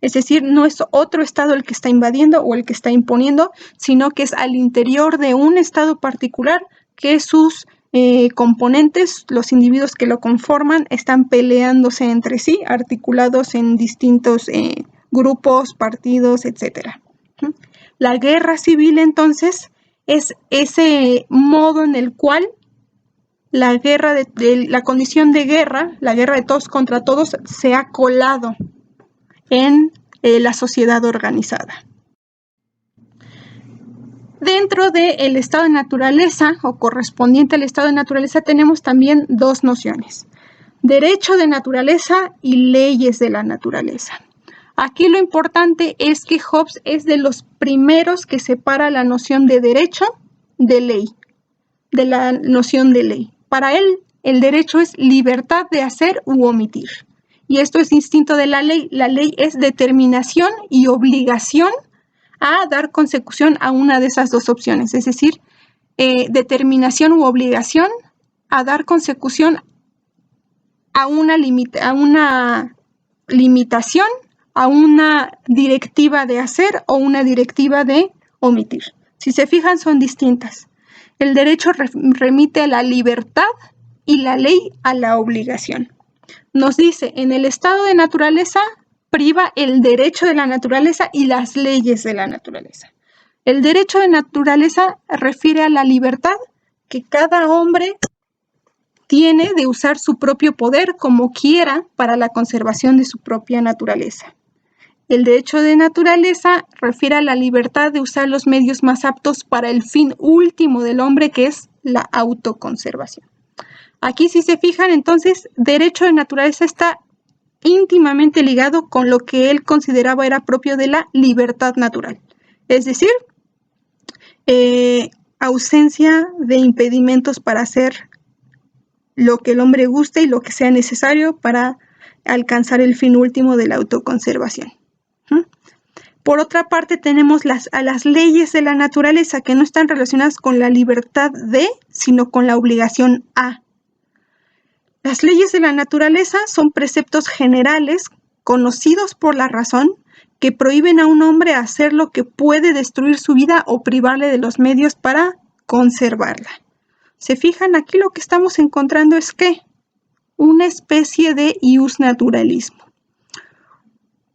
Es decir, no es otro estado el que está invadiendo o el que está imponiendo, sino que es al interior de un estado particular que sus componentes, los individuos que lo conforman, están peleándose entre sí, articulados en distintos grupos, partidos, etcétera. La guerra civil, entonces, es ese modo en el cual la condición de guerra, la guerra de todos contra todos, se ha colado en la sociedad organizada. Dentro del estado de naturaleza o correspondiente al estado de naturaleza tenemos también dos nociones: derecho de naturaleza y leyes de la naturaleza. Aquí lo importante es que Hobbes es de los primeros que separa la noción de derecho de ley, de la noción de ley. Para él, el derecho es libertad de hacer u omitir. Y esto es instinto de la ley. La ley es determinación y obligación a dar consecución a una de esas dos opciones. Es decir, determinación u obligación a dar consecución a una limitación, a una directiva de hacer o una directiva de omitir. Si se fijan, son distintas. El derecho remite a la libertad y la ley a la obligación. Nos dice, en el estado de naturaleza priva el derecho de la naturaleza y las leyes de la naturaleza. El derecho de naturaleza refiere a la libertad que cada hombre tiene de usar su propio poder como quiera para la conservación de su propia naturaleza. El derecho de naturaleza refiere a la libertad de usar los medios más aptos para el fin último del hombre, que es la autoconservación. Aquí, si se fijan, entonces, derecho de naturaleza está íntimamente ligado con lo que él consideraba era propio de la libertad natural. Es decir, ausencia de impedimentos para hacer lo que el hombre guste y lo que sea necesario para alcanzar el fin último de la autoconservación. Por otra parte, tenemos a las leyes de la naturaleza, que no están relacionadas con la libertad de, sino con la obligación a. Las leyes de la naturaleza son preceptos generales conocidos por la razón que prohíben a un hombre hacer lo que puede destruir su vida o privarle de los medios para conservarla. ¿Se fijan? Aquí lo que estamos encontrando es ¿qué? Una especie de iusnaturalismo.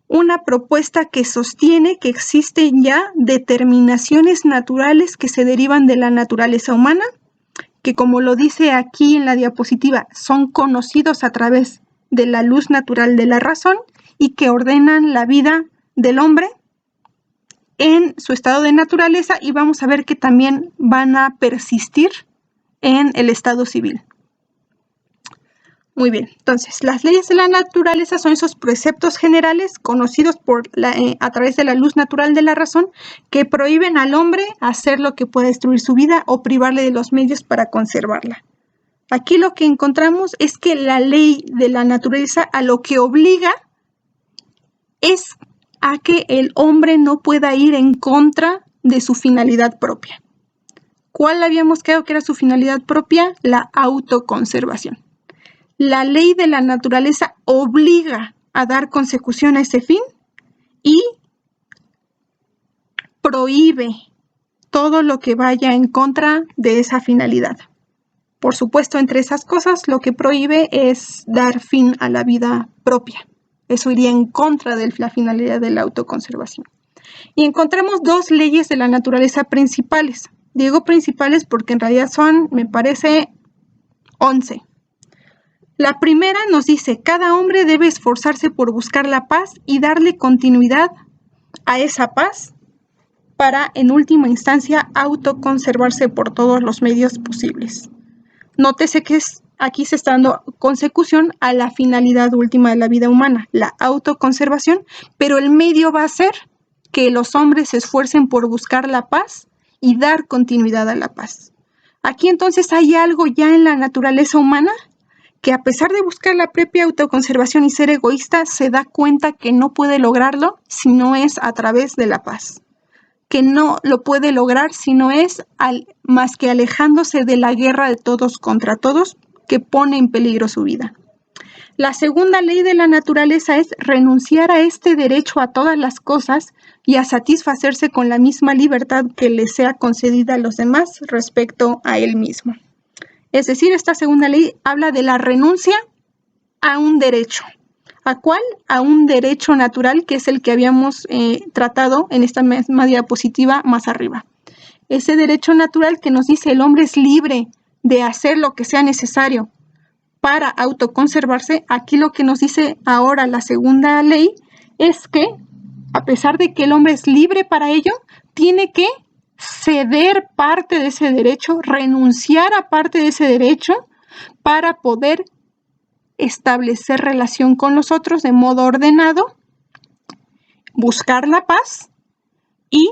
Una propuesta que sostiene que existen ya determinaciones naturales que se derivan de la naturaleza humana, que, como lo dice aquí en la diapositiva, son conocidos a través de la luz natural de la razón y que ordenan la vida del hombre en su estado de naturaleza, y vamos a ver que también van a persistir en el estado civil. Muy bien, entonces las leyes de la naturaleza son esos preceptos generales conocidos a través de la luz natural de la razón que prohíben al hombre hacer lo que pueda destruir su vida o privarle de los medios para conservarla. Aquí lo que encontramos es que la ley de la naturaleza a lo que obliga es a que el hombre no pueda ir en contra de su finalidad propia. ¿Cuál habíamos quedado que era su finalidad propia? La autoconservación. La ley de la naturaleza obliga a dar consecución a ese fin y prohíbe todo lo que vaya en contra de esa finalidad. Por supuesto, entre esas cosas, lo que prohíbe es dar fin a la vida propia. Eso iría en contra de la finalidad de la autoconservación. Y encontramos dos leyes de la naturaleza principales. Digo principales porque en realidad son, me parece, 11. La primera nos dice, cada hombre debe esforzarse por buscar la paz y darle continuidad a esa paz para, en última instancia, autoconservarse por todos los medios posibles. Nótese que es aquí se está dando consecución a la finalidad última de la vida humana, la autoconservación, pero el medio va a ser que los hombres se esfuercen por buscar la paz y dar continuidad a la paz. Aquí entonces hay algo ya en la naturaleza humana que a pesar de buscar la propia autoconservación y ser egoísta, se da cuenta que no puede lograrlo si no es a través de la paz, que no lo puede lograr si no es más que alejándose de la guerra de todos contra todos que pone en peligro su vida. La segunda ley de la naturaleza es renunciar a este derecho a todas las cosas y a satisfacerse con la misma libertad que le sea concedida a los demás respecto a él mismo. Es decir, esta segunda ley habla de la renuncia a un derecho. ¿A cuál? A un derecho natural, que es el que habíamos tratado en esta misma diapositiva más arriba. Ese derecho natural que nos dice el hombre es libre de hacer lo que sea necesario para autoconservarse. Aquí lo que nos dice ahora la segunda ley es que, a pesar de que el hombre es libre para ello, tiene que ceder parte de ese derecho, renunciar a parte de ese derecho para poder establecer relación con los otros de modo ordenado, buscar la paz y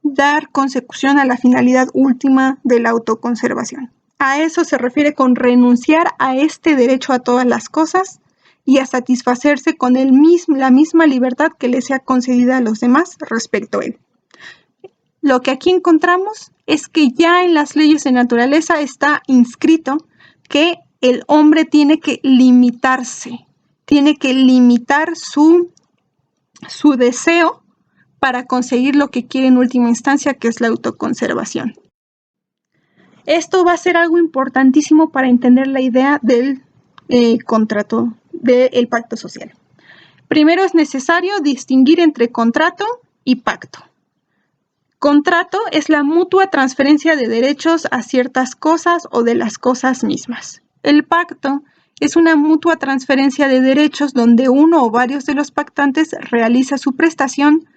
dar consecución a la finalidad última de la autoconservación. A eso se refiere con renunciar a este derecho a todas las cosas y a satisfacerse con la misma libertad que le sea concedida a los demás respecto a él. Lo que aquí encontramos es que ya en las leyes de naturaleza está inscrito que el hombre tiene que limitarse, tiene que limitar su deseo para conseguir lo que quiere en última instancia, que es la autoconservación. Esto va a ser algo importantísimo para entender la idea del contrato, del pacto social. Primero es necesario distinguir entre contrato y pacto. Contrato es la mutua transferencia de derechos a ciertas cosas o de las cosas mismas. El pacto es una mutua transferencia de derechos donde uno o varios de los pactantes realiza su prestación,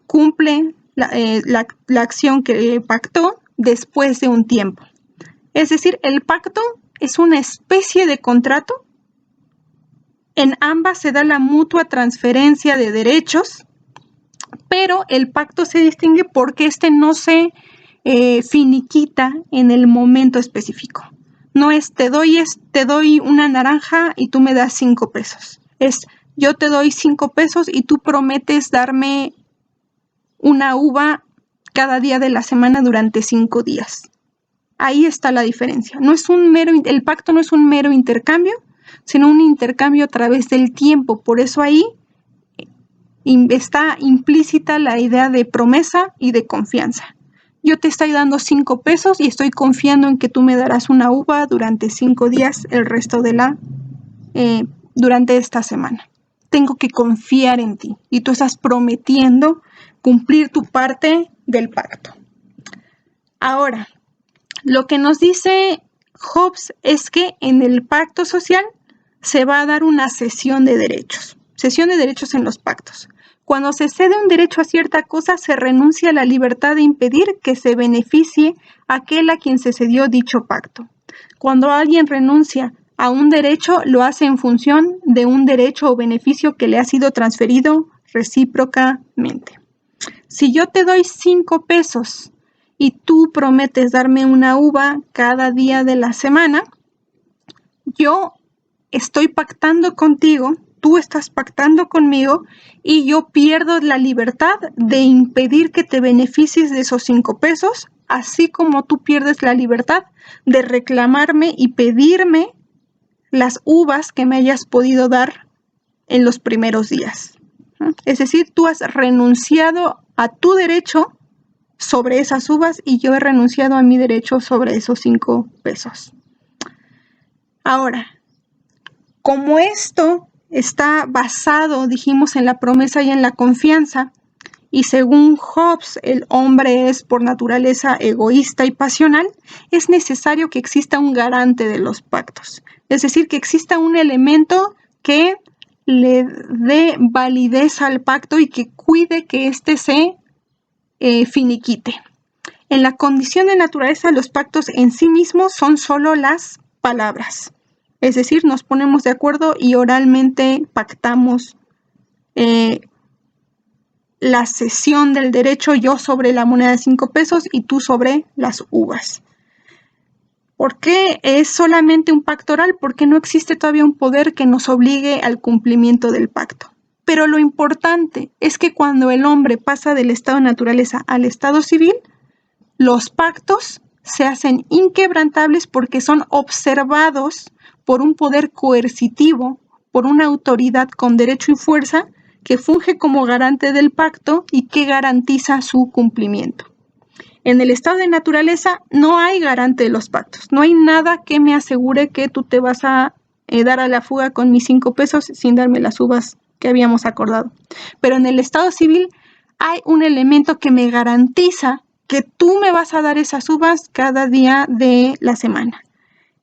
cumple la acción que pactó después de un tiempo. Es decir, el pacto es una especie de contrato. En ambas se da la mutua transferencia de derechos, pero el pacto se distingue porque este no se finiquita en el momento específico. No es te doy una naranja y tú me das 5 pesos. Es yo te doy 5 pesos y tú prometes darme una uva cada día de la semana durante 5 días. Ahí está la diferencia. El pacto no es un mero intercambio, sino un intercambio a través del tiempo. Por eso ahí está implícita la idea de promesa y de confianza. Yo te estoy dando 5 pesos y estoy confiando en que tú me darás una uva durante 5 días el resto de durante esta semana. Tengo que confiar en ti y tú estás prometiendo cumplir tu parte del pacto. Ahora, lo que nos dice Hobbes es que en el pacto social se va a dar una cesión de derechos en los pactos. Cuando se cede un derecho a cierta cosa, se renuncia a la libertad de impedir que se beneficie aquel a quien se cedió dicho pacto. Cuando alguien renuncia a un derecho, lo hace en función de un derecho o beneficio que le ha sido transferido recíprocamente. Si yo te doy 5 pesos y tú prometes darme una uva cada día de la semana, yo estoy pactando contigo, tú estás pactando conmigo y yo pierdo la libertad de impedir que te beneficies de esos 5 pesos, así como tú pierdes la libertad de reclamarme y pedirme las uvas que me hayas podido dar en los primeros días. Es decir, tú has renunciado a tu derecho sobre esas uvas y yo he renunciado a mi derecho sobre esos 5 pesos. Ahora, como esto está basado, dijimos, en la promesa y en la confianza, y según Hobbes el hombre es por naturaleza egoísta y pasional, es necesario que exista un garante de los pactos. Es decir, que exista un elemento que le dé validez al pacto y que cuide que éste se finiquite. En la condición de naturaleza, los pactos en sí mismos son solo las palabras. Es decir, nos ponemos de acuerdo y oralmente pactamos la cesión del derecho, yo sobre la moneda de 5 pesos y tú sobre las uvas. ¿Por qué es solamente un pacto oral? Porque no existe todavía un poder que nos obligue al cumplimiento del pacto. Pero lo importante es que cuando el hombre pasa del estado de naturaleza al estado civil, los pactos se hacen inquebrantables porque son observados por un poder coercitivo, por una autoridad con derecho y fuerza que funge como garante del pacto y que garantiza su cumplimiento. En el estado de naturaleza no hay garante de los pactos, no hay nada que me asegure que tú te vas a dar a la fuga con mis 5 pesos sin darme las uvas que habíamos acordado. Pero en el estado civil hay un elemento que me garantiza que tú me vas a dar esas uvas cada día de la semana.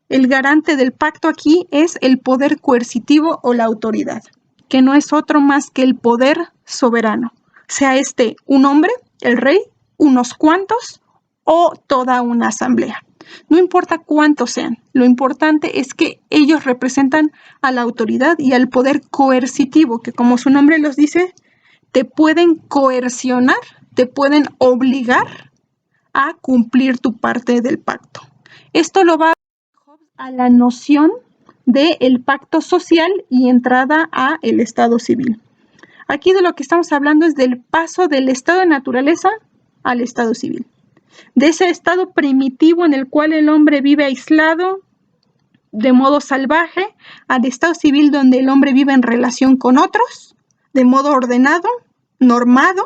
El garante del pacto aquí es el poder coercitivo o la autoridad, que no es otro más que el poder soberano, sea este un hombre, el rey, unos cuantos o toda una asamblea. No importa cuántos sean, lo importante es que ellos representan a la autoridad y al poder coercitivo, que como su nombre los dice, te pueden coercionar, te pueden obligar a cumplir tu parte del pacto. Esto lo va a la noción del pacto social y entrada a el estado civil. Aquí de lo que estamos hablando es del paso del estado de naturaleza al estado civil. De ese estado primitivo en el cual el hombre vive aislado, de modo salvaje, al estado civil donde el hombre vive en relación con otros, de modo ordenado, normado,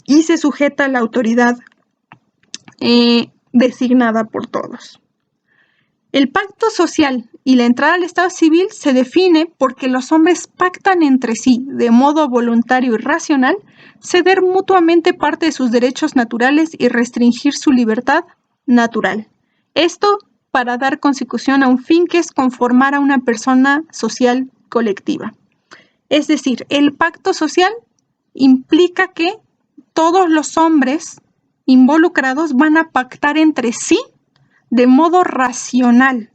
y se sujeta a la autoridad designada por todos. El pacto social y la entrada al estado civil se define porque los hombres pactan entre sí, de modo voluntario y racional, ceder mutuamente parte de sus derechos naturales y restringir su libertad natural. Esto para dar consecución a un fin que es conformar a una persona social colectiva. Es decir, el pacto social implica que todos los hombres involucrados van a pactar entre sí de modo racional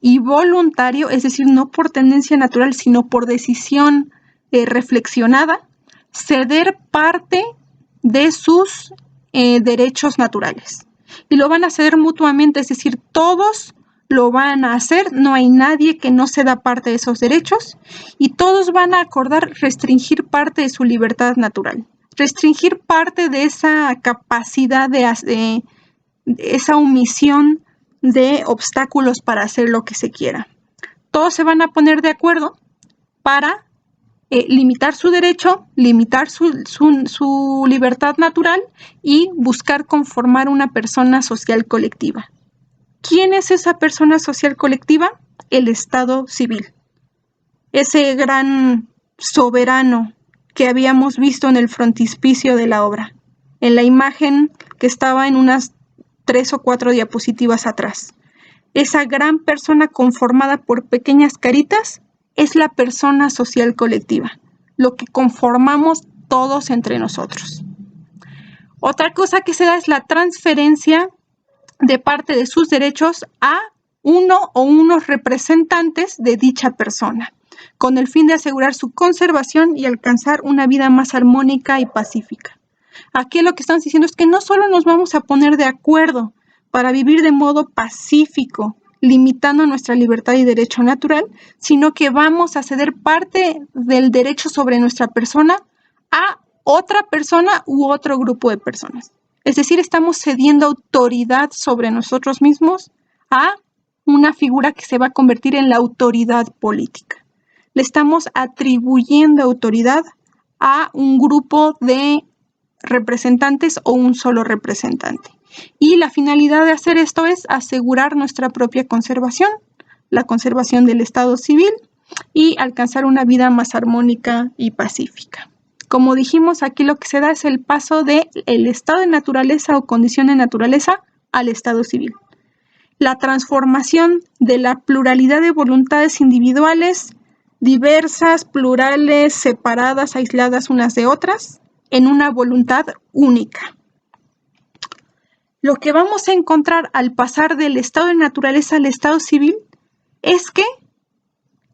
y voluntario, es decir, no por tendencia natural, sino por decisión reflexionada, ceder parte de sus derechos naturales. Y lo van a ceder mutuamente, es decir, todos lo van a hacer, no hay nadie que no ceda parte de esos derechos y todos van a acordar restringir parte de su libertad natural, restringir parte de esa capacidad de esa omisión de obstáculos para hacer lo que se quiera. Todos se van a poner de acuerdo para limitar su derecho, limitar su libertad natural y buscar conformar una persona social colectiva. ¿Quién es esa persona social colectiva? El Estado civil. Ese gran soberano que habíamos visto en el frontispicio de la obra, en la imagen que estaba en unas 3 o 4 diapositivas atrás. Esa gran persona conformada por pequeñas caritas es la persona social colectiva, lo que conformamos todos entre nosotros. Otra cosa que se da es la transferencia de parte de sus derechos a uno o unos representantes de dicha persona, con el fin de asegurar su conservación y alcanzar una vida más armónica y pacífica. Aquí lo que estamos diciendo es que no solo nos vamos a poner de acuerdo para vivir de modo pacífico, limitando nuestra libertad y derecho natural, sino que vamos a ceder parte del derecho sobre nuestra persona a otra persona u otro grupo de personas. Es decir, estamos cediendo autoridad sobre nosotros mismos a una figura que se va a convertir en la autoridad política. Le estamos atribuyendo autoridad a un grupo de representantes o un solo representante. Y la finalidad de hacer esto es asegurar nuestra propia conservación, la conservación del Estado civil y alcanzar una vida más armónica y pacífica. Como dijimos, aquí lo que se da es el paso del estado de naturaleza o condición de naturaleza al estado civil. La transformación de la pluralidad de voluntades individuales, diversas, plurales, separadas, aisladas unas de otras, en una voluntad única. Lo que vamos a encontrar al pasar del estado de naturaleza al estado civil es que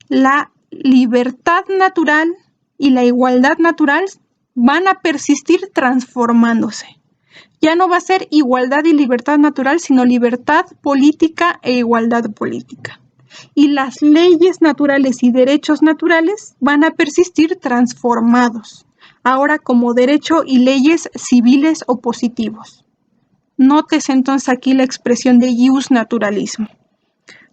la libertad natural y la igualdad natural van a persistir transformándose. Ya no va a ser igualdad y libertad natural, sino libertad política e igualdad política. Y las leyes naturales y derechos naturales van a persistir transformados, ahora como derecho y leyes civiles o positivos. Nótese entonces aquí la expresión de ius naturalismo,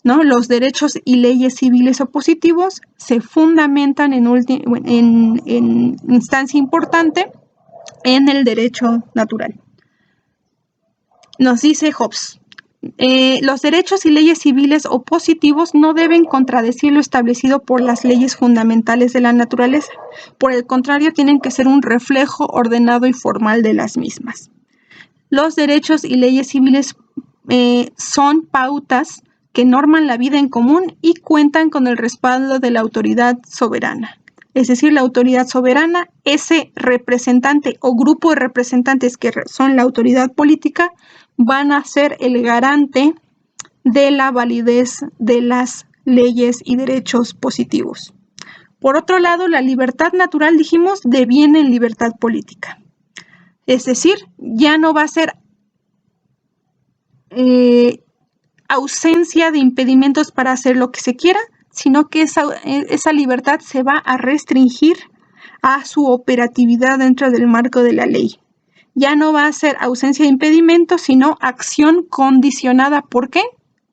¿no? Los derechos y leyes civiles o positivos se fundamentan en instancia importante en el derecho natural. Nos dice Hobbes, los derechos y leyes civiles o positivos no deben contradecir lo establecido por las leyes fundamentales de la naturaleza. Por el contrario, tienen que ser un reflejo ordenado y formal de las mismas. Los derechos y leyes civiles son pautas que norman la vida en común y cuentan con el respaldo de la autoridad soberana. Es decir, la autoridad soberana, ese representante o grupo de representantes que son la autoridad política, van a ser el garante de la validez de las leyes y derechos positivos. Por otro lado, la libertad natural, dijimos, deviene en libertad política. Es decir, ya no va a ser ausencia de impedimentos para hacer lo que se quiera, sino que esa libertad se va a restringir a su operatividad dentro del marco de la ley. Ya no va a ser ausencia de impedimentos, sino acción condicionada. ¿Por qué?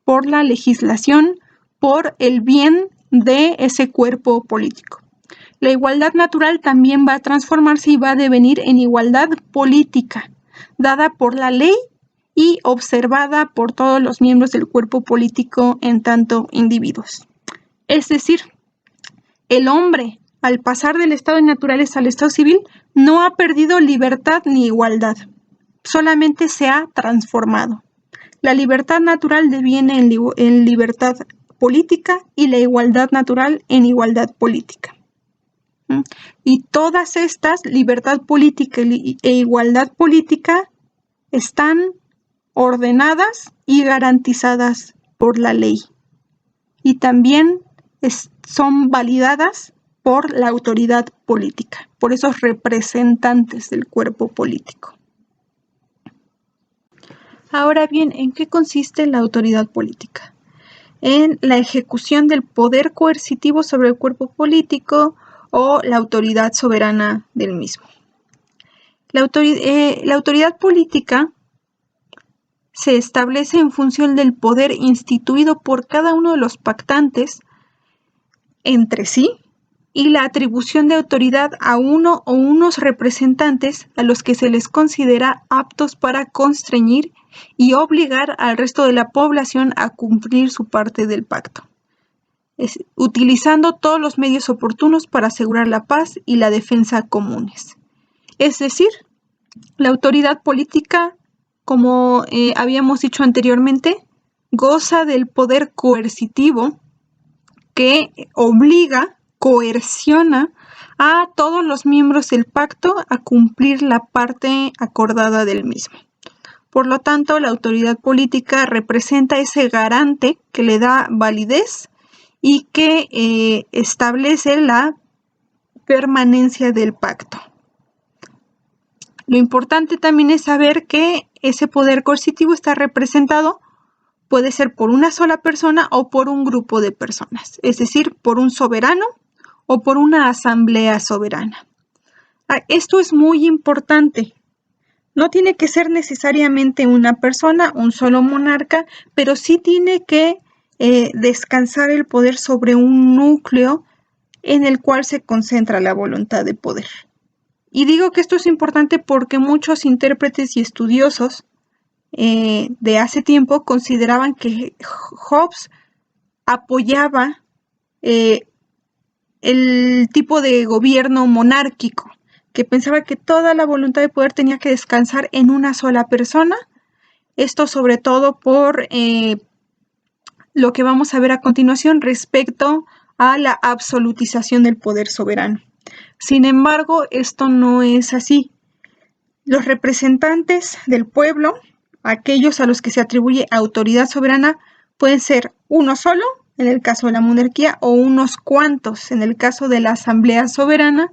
Por la legislación, por el bien de ese cuerpo político. La igualdad natural también va a transformarse y va a devenir en igualdad política, dada por la ley y observada por todos los miembros del cuerpo político en tanto individuos. Es decir, el hombre, al pasar del estado de naturaleza al estado civil, no ha perdido libertad ni igualdad, solamente se ha transformado. La libertad natural deviene en libertad política y la igualdad natural en igualdad política. Y todas estas, libertad política e igualdad política, están ordenadas y garantizadas por la ley. Y también son validadas por la autoridad política, por esos representantes del cuerpo político. Ahora bien, ¿en qué consiste la autoridad política? En la ejecución del poder coercitivo sobre el cuerpo político o la autoridad soberana del mismo. La autoridad política se establece en función del poder instituido por cada uno de los pactantes entre sí y la atribución de autoridad a uno o unos representantes a los que se les considera aptos para constreñir y obligar al resto de la población a cumplir su parte del pacto, utilizando todos los medios oportunos para asegurar la paz y la defensa comunes. Es decir, la autoridad política, como habíamos dicho anteriormente, goza del poder coercitivo que obliga, coerciona a todos los miembros del pacto a cumplir la parte acordada del mismo. Por lo tanto, la autoridad política representa ese garante que le da validez y que establece la permanencia del pacto. Lo importante también es saber que ese poder coercitivo está representado, puede ser por una sola persona o por un grupo de personas, es decir, por un soberano o por una asamblea soberana. Esto es muy importante. No tiene que ser necesariamente una persona, un solo monarca, pero sí tiene que descansar el poder sobre un núcleo en el cual se concentra la voluntad de poder. Y digo que esto es importante porque muchos intérpretes y estudiosos de hace tiempo consideraban que Hobbes apoyaba el tipo de gobierno monárquico, que pensaba que toda la voluntad de poder tenía que descansar en una sola persona. Esto sobre todo por lo que vamos a ver a continuación respecto a la absolutización del poder soberano. Sin embargo, esto no es así. Los representantes del pueblo aquellos a los que se atribuye autoridad soberana pueden ser uno solo, en el caso de la monarquía, o unos cuantos, en el caso de la asamblea soberana,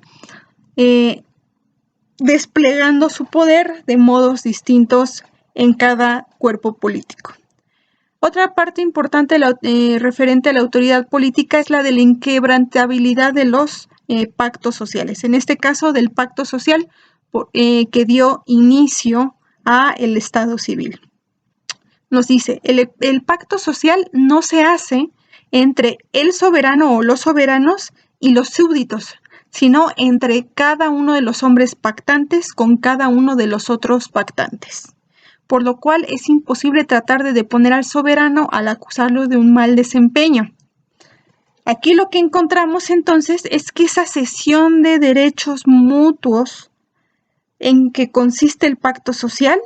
desplegando su poder de modos distintos en cada cuerpo político. Otra parte importante referente a la autoridad política es la de la inquebrantabilidad de los pactos sociales. En este caso, del pacto social que dio inicio a el Estado civil. Nos dice, el pacto social no se hace entre el soberano o los soberanos y los súbditos, sino entre cada uno de los hombres pactantes con cada uno de los otros pactantes. Por lo cual es imposible tratar de deponer al soberano al acusarlo de un mal desempeño. Aquí lo que encontramos entonces es que esa cesión de derechos mutuos en que consiste el pacto social,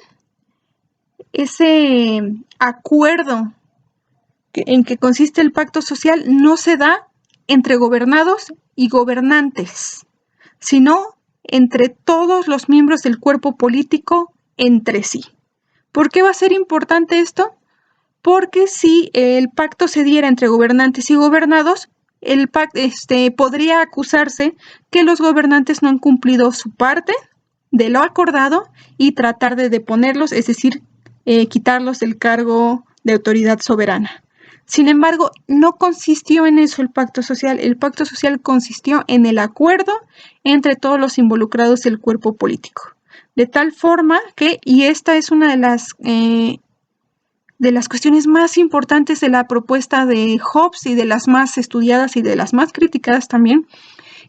ese acuerdo en que consiste el pacto social no se da entre gobernados y gobernantes, sino entre todos los miembros del cuerpo político entre sí. ¿Por qué va a ser importante esto? Porque si el pacto se diera entre gobernantes y gobernados, podría acusarse que los gobernantes no han cumplido su parte de lo acordado y tratar de deponerlos, es decir, quitarlos del cargo de autoridad soberana. Sin embargo, no consistió en eso el pacto social. El pacto social consistió en el acuerdo entre todos los involucrados del cuerpo político. De tal forma que, y esta es una de las cuestiones más importantes de la propuesta de Hobbes y de las más estudiadas y de las más criticadas también,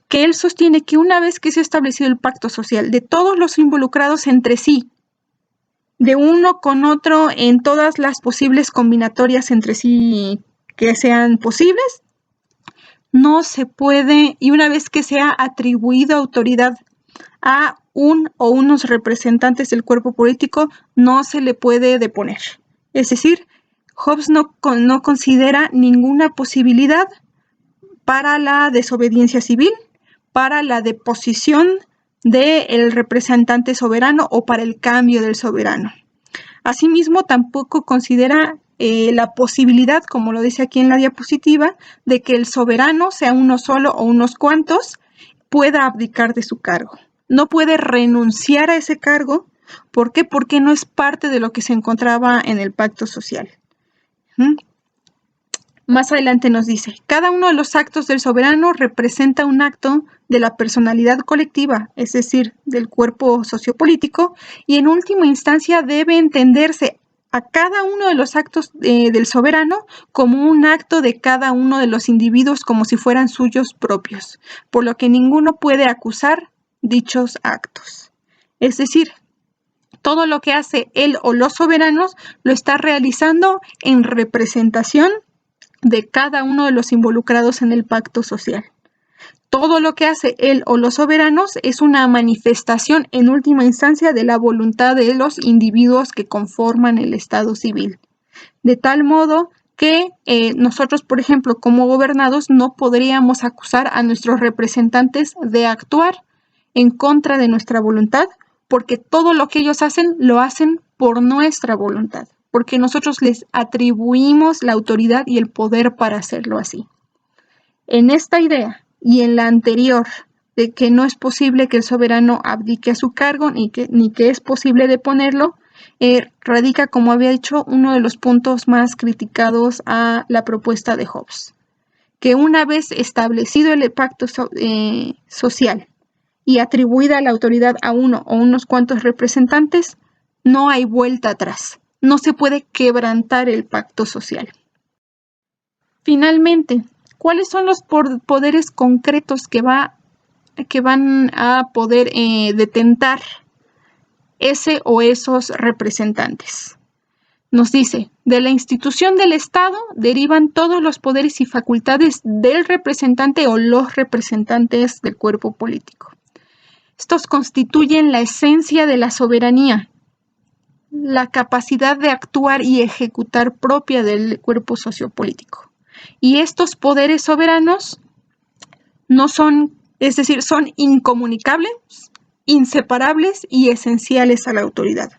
que él sostiene que una vez que se ha establecido el pacto social de todos los involucrados entre sí, de uno con otro en todas las posibles combinatorias entre sí que sean posibles, no se puede, y una vez que se ha atribuido autoridad a un o unos representantes del cuerpo político, no se le puede deponer. Es decir, Hobbes no considera ninguna posibilidad para la desobediencia civil, para la deposición del representante soberano o para el cambio del soberano. Asimismo, tampoco considera la posibilidad, como lo dice aquí en la diapositiva, de que el soberano, sea uno solo o unos cuantos, pueda abdicar de su cargo. No puede renunciar a ese cargo. ¿Por qué? Porque no es parte de lo que se encontraba en el pacto social. Más adelante nos dice, cada uno de los actos del soberano representa un acto de la personalidad colectiva, es decir, del cuerpo sociopolítico, y en última instancia debe entenderse a cada uno de los actos del soberano como un acto de cada uno de los individuos como si fueran suyos propios, por lo que ninguno puede acusar dichos actos. Es decir, todo lo que hace él o los soberanos lo está realizando en representación de cada uno de los involucrados en el pacto social. Todo lo que hace él o los soberanos es una manifestación en última instancia de la voluntad de los individuos que conforman el Estado civil. De tal modo que nosotros, por ejemplo, como gobernados, no podríamos acusar a nuestros representantes de actuar en contra de nuestra voluntad, porque todo lo que ellos hacen, lo hacen por nuestra voluntad, porque nosotros les atribuimos la autoridad y el poder para hacerlo así. En esta idea y en la anterior, de que no es posible que el soberano abdique a su cargo, ni que es posible deponerlo, radica, como había dicho, uno de los puntos más criticados a la propuesta de Hobbes, que una vez establecido el pacto social y atribuida la autoridad a uno o unos cuantos representantes, no hay vuelta atrás. No se puede quebrantar el pacto social. Finalmente, ¿cuáles son los poderes concretos que van a poder detentar ese o esos representantes? Nos dice, de la institución del Estado derivan todos los poderes y facultades del representante o los representantes del cuerpo político. Estos constituyen la esencia de la soberanía, la capacidad de actuar y ejecutar propia del cuerpo sociopolítico. Y estos poderes soberanos no son, es decir, son incomunicables, inseparables y esenciales a la autoridad.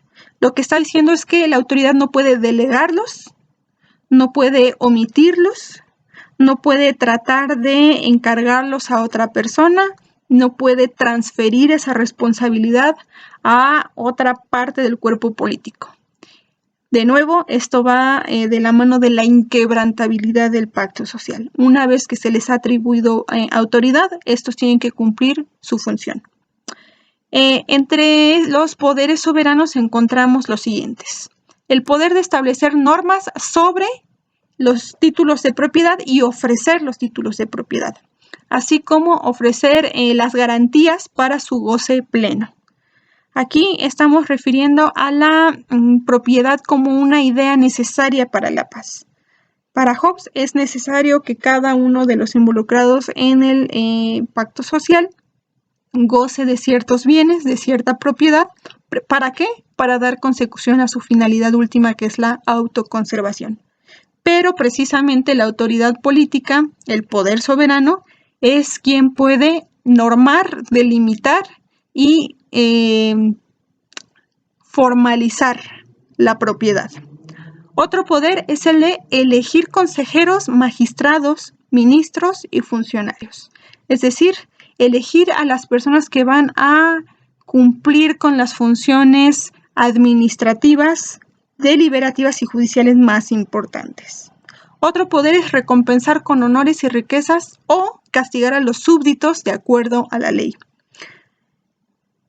Lo que está diciendo es que la autoridad no puede delegarlos, no puede omitirlos, no puede tratar de encargarlos a otra persona, no puede transferir esa responsabilidad a otra parte del cuerpo político. De nuevo, esto va de la mano de la inquebrantabilidad del pacto social. Una vez que se les ha atribuido autoridad, estos tienen que cumplir su función. Entre los poderes soberanos encontramos los siguientes. El poder de establecer normas sobre los títulos de propiedad y ofrecer los títulos de propiedad, así como ofrecer las garantías para su goce pleno. Aquí estamos refiriendo a la propiedad como una idea necesaria para la paz. Para Hobbes es necesario que cada uno de los involucrados en el pacto social goce de ciertos bienes, de cierta propiedad. ¿Para qué? Para dar consecución a su finalidad última, que es la autoconservación. Pero precisamente la autoridad política, el poder soberano, es quien puede normar, delimitar y formalizar la propiedad. Otro poder es el de elegir consejeros, magistrados, ministros y funcionarios. Es decir, elegir a las personas que van a cumplir con las funciones administrativas, deliberativas y judiciales más importantes. Otro poder es recompensar con honores y riquezas o castigar a los súbditos de acuerdo a la ley.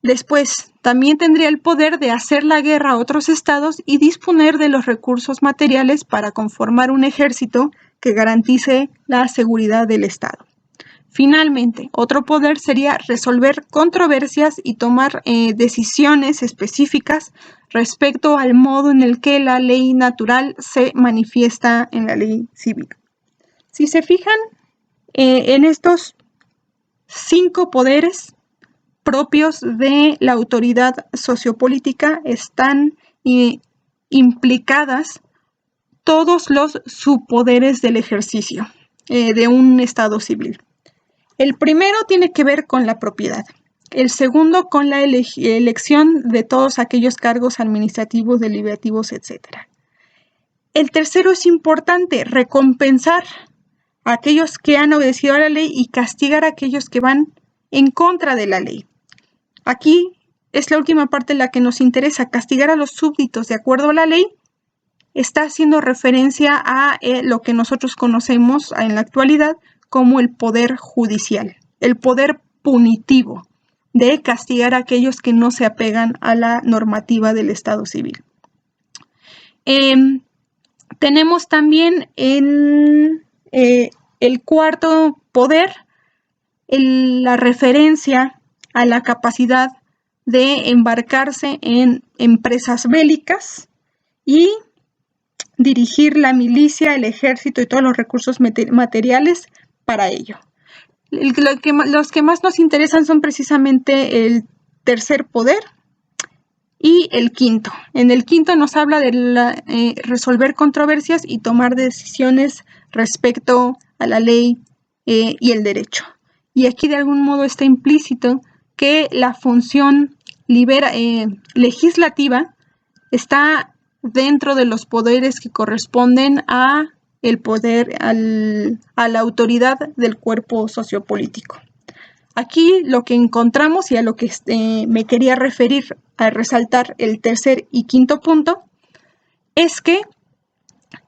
Después, también tendría el poder de hacer la guerra a otros estados y disponer de los recursos materiales para conformar un ejército que garantice la seguridad del estado. Finalmente, otro poder sería resolver controversias y tomar decisiones específicas respecto al modo en el que la ley natural se manifiesta en la ley civil. Si se fijan en estos 5 poderes propios de la autoridad sociopolítica, están implicadas todos los subpoderes del ejercicio de un estado civil. El primero tiene que ver con la propiedad. El segundo con la elección de todos aquellos cargos administrativos, deliberativos, etc. El tercero es importante, recompensar a aquellos que han obedecido a la ley y castigar a aquellos que van en contra de la ley. Aquí es la última parte en la que nos interesa, castigar a los súbditos de acuerdo a la ley. Está haciendo referencia a lo que nosotros conocemos en la actualidad como el poder judicial, el poder punitivo de castigar a aquellos que no se apegan a la normativa del Estado civil. Tenemos también en el cuarto poder la referencia a la capacidad de embarcarse en empresas bélicas y dirigir la milicia, el ejército y todos los recursos materiales para ello. Los que más nos interesan son precisamente el tercer poder y el quinto. En el quinto nos habla de resolver controversias y tomar decisiones respecto a la ley y el derecho. Y aquí de algún modo está implícito que la función legislativa está dentro de los poderes que corresponden a el poder, a la autoridad del cuerpo sociopolítico. Aquí lo que encontramos y a lo que me quería referir al resaltar el tercer y quinto punto es que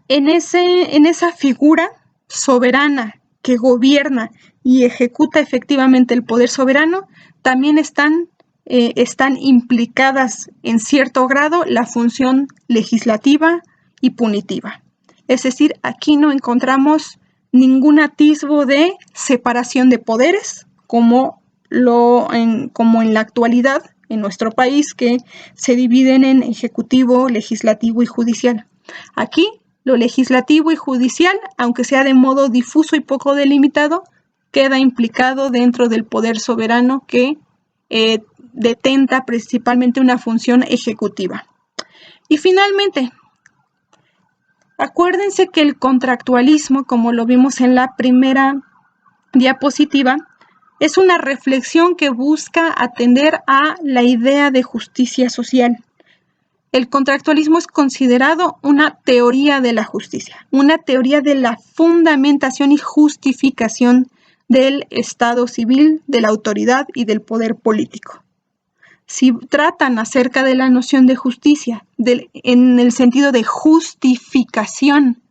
en esa figura soberana que gobierna y ejecuta efectivamente el poder soberano, también están implicadas en cierto grado la función legislativa y punitiva. Es decir, aquí no encontramos ningún atisbo de separación de poderes, como en la actualidad en nuestro país, que se dividen en ejecutivo, legislativo y judicial. Aquí, lo legislativo y judicial, aunque sea de modo difuso y poco delimitado, queda implicado dentro del poder soberano que detenta principalmente una función ejecutiva. Y finalmente, acuérdense que el contractualismo, como lo vimos en la primera diapositiva, es una reflexión que busca atender a la idea de justicia social. El contractualismo es considerado una teoría de la justicia, una teoría de la fundamentación y justificación del Estado civil, de la autoridad y del poder político. Si tratan acerca de la noción de justicia en el sentido de justificación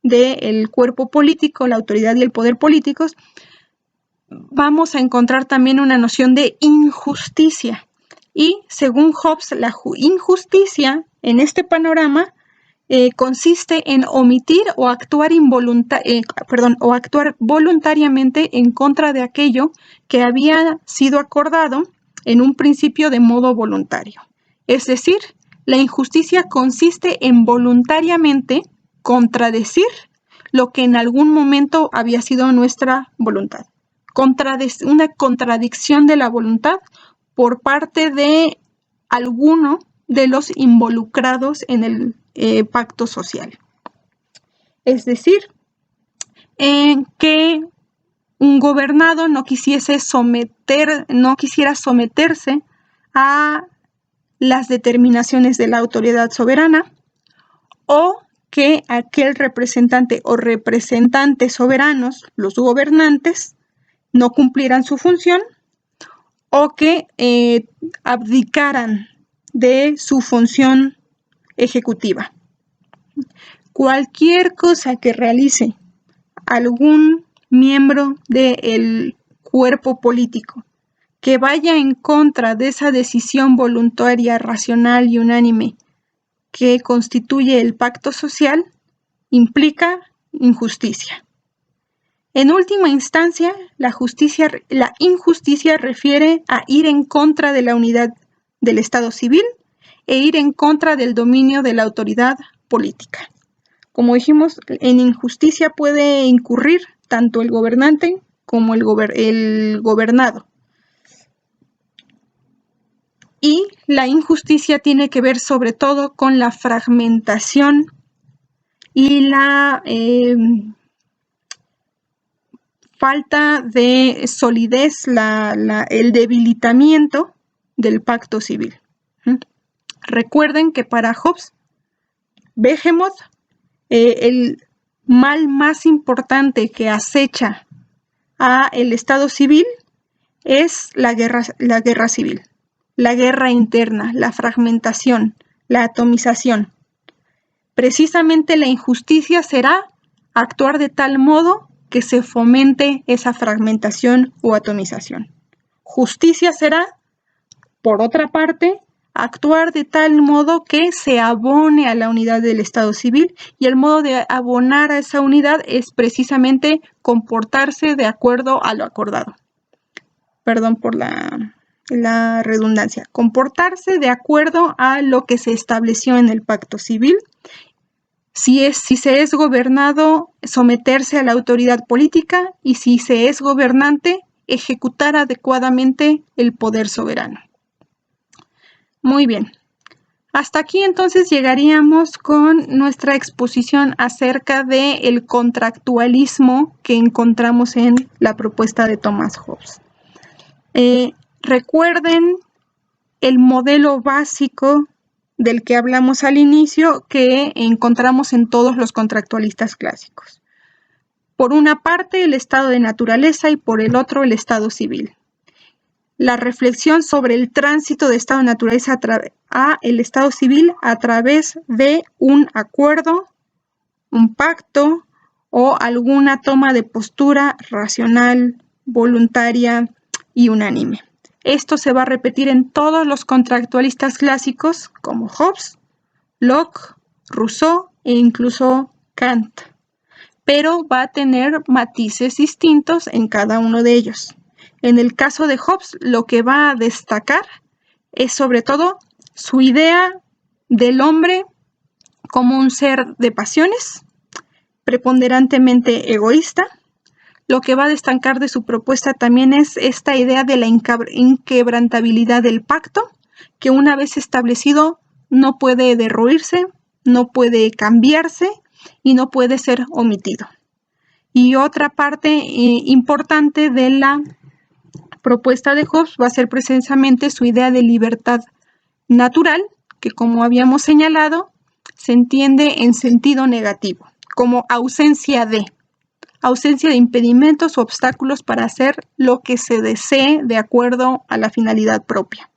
del cuerpo político, la autoridad y el poder políticos, vamos a encontrar también una noción de injusticia. Y según Hobbes, la injusticia en este panorama consiste en omitir o actuar voluntariamente en contra de aquello que había sido acordado en un principio de modo voluntario. Es decir, la injusticia consiste en voluntariamente contradecir lo que en algún momento había sido nuestra voluntad. Una contradicción de la voluntad por parte de alguno de los involucrados en el pacto social. Es decir, que un gobernado no quisiera someterse a las determinaciones de la autoridad soberana, o que aquel representante o representantes soberanos, los gobernantes, no cumplieran su función, o que abdicaran de su función ejecutiva. Cualquier cosa que realice algún miembro del cuerpo político que vaya en contra de esa decisión voluntaria, racional y unánime que constituye el pacto social, implica injusticia. En última instancia, la injusticia refiere a ir en contra de la unidad del Estado civil e ir en contra del dominio de la autoridad política. Como dijimos, en injusticia puede incurrir tanto el gobernante como el gobernado. Y la injusticia tiene que ver sobre todo con la fragmentación y la falta de solidez, el debilitamiento del pacto civil. Recuerden que para Hobbes, Behemoth, el mal más importante que acecha a el Estado civil es la guerra civil, la guerra interna, la fragmentación, la atomización. Precisamente la injusticia será actuar de tal modo que se fomente esa fragmentación o atomización. Justicia será, por otra parte, actuar de tal modo que se abone a la unidad del Estado civil, y el modo de abonar a esa unidad es precisamente comportarse de acuerdo a lo acordado. Perdón por la redundancia. Comportarse de acuerdo a lo que se estableció en el pacto civil. Si se es gobernado, someterse a la autoridad política, y si se es gobernante, ejecutar adecuadamente el poder soberano. Muy bien. Hasta aquí entonces llegaríamos con nuestra exposición acerca del contractualismo que encontramos en la propuesta de Thomas Hobbes. Recuerden el modelo básico del que hablamos al inicio, que encontramos en todos los contractualistas clásicos. Por una parte, el estado de naturaleza, y por el otro, el estado civil. La reflexión sobre el tránsito de estado de naturaleza a el estado civil a través de un acuerdo, un pacto o alguna toma de postura racional, voluntaria y unánime. Esto se va a repetir en todos los contractualistas clásicos como Hobbes, Locke, Rousseau e incluso Kant, pero va a tener matices distintos en cada uno de ellos. En el caso de Hobbes, lo que va a destacar es sobre todo su idea del hombre como un ser de pasiones, preponderantemente egoísta. Lo que va a destacar de su propuesta también es esta idea de la inquebrantabilidad del pacto, que una vez establecido no puede derruirse, no puede cambiarse y no puede ser omitido. Y otra parte importante de la propuesta de Hobbes va a ser precisamente su idea de libertad natural, que, como habíamos señalado, se entiende en sentido negativo, como ausencia de impedimentos o obstáculos para hacer lo que se desee de acuerdo a la finalidad propia.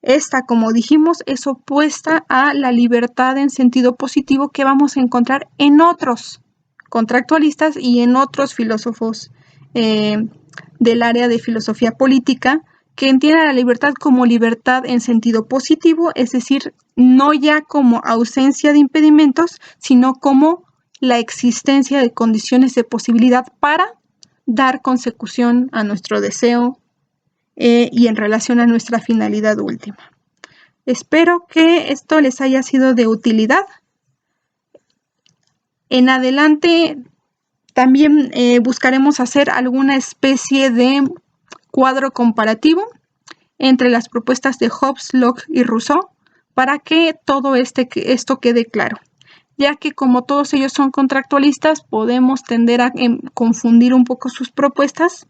Esta, como dijimos, es opuesta a la libertad en sentido positivo que vamos a encontrar en otros contractualistas y en otros filósofos del área de filosofía política, que entienden la libertad como libertad en sentido positivo, es decir, no ya como ausencia de impedimentos, sino como la existencia de condiciones de posibilidad para dar consecución a nuestro deseo y en relación a nuestra finalidad última. Espero que esto les haya sido de utilidad. En adelante también buscaremos hacer alguna especie de cuadro comparativo entre las propuestas de Hobbes, Locke y Rousseau para que todo esto quede claro, ya que como todos ellos son contractualistas, podemos tender a confundir un poco sus propuestas,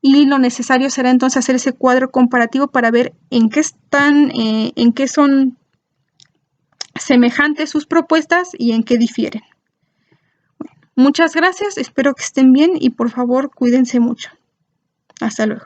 y lo necesario será entonces hacer ese cuadro comparativo para ver en qué son semejantes sus propuestas y en qué difieren. Muchas gracias, espero que estén bien y por favor cuídense mucho. Hasta luego.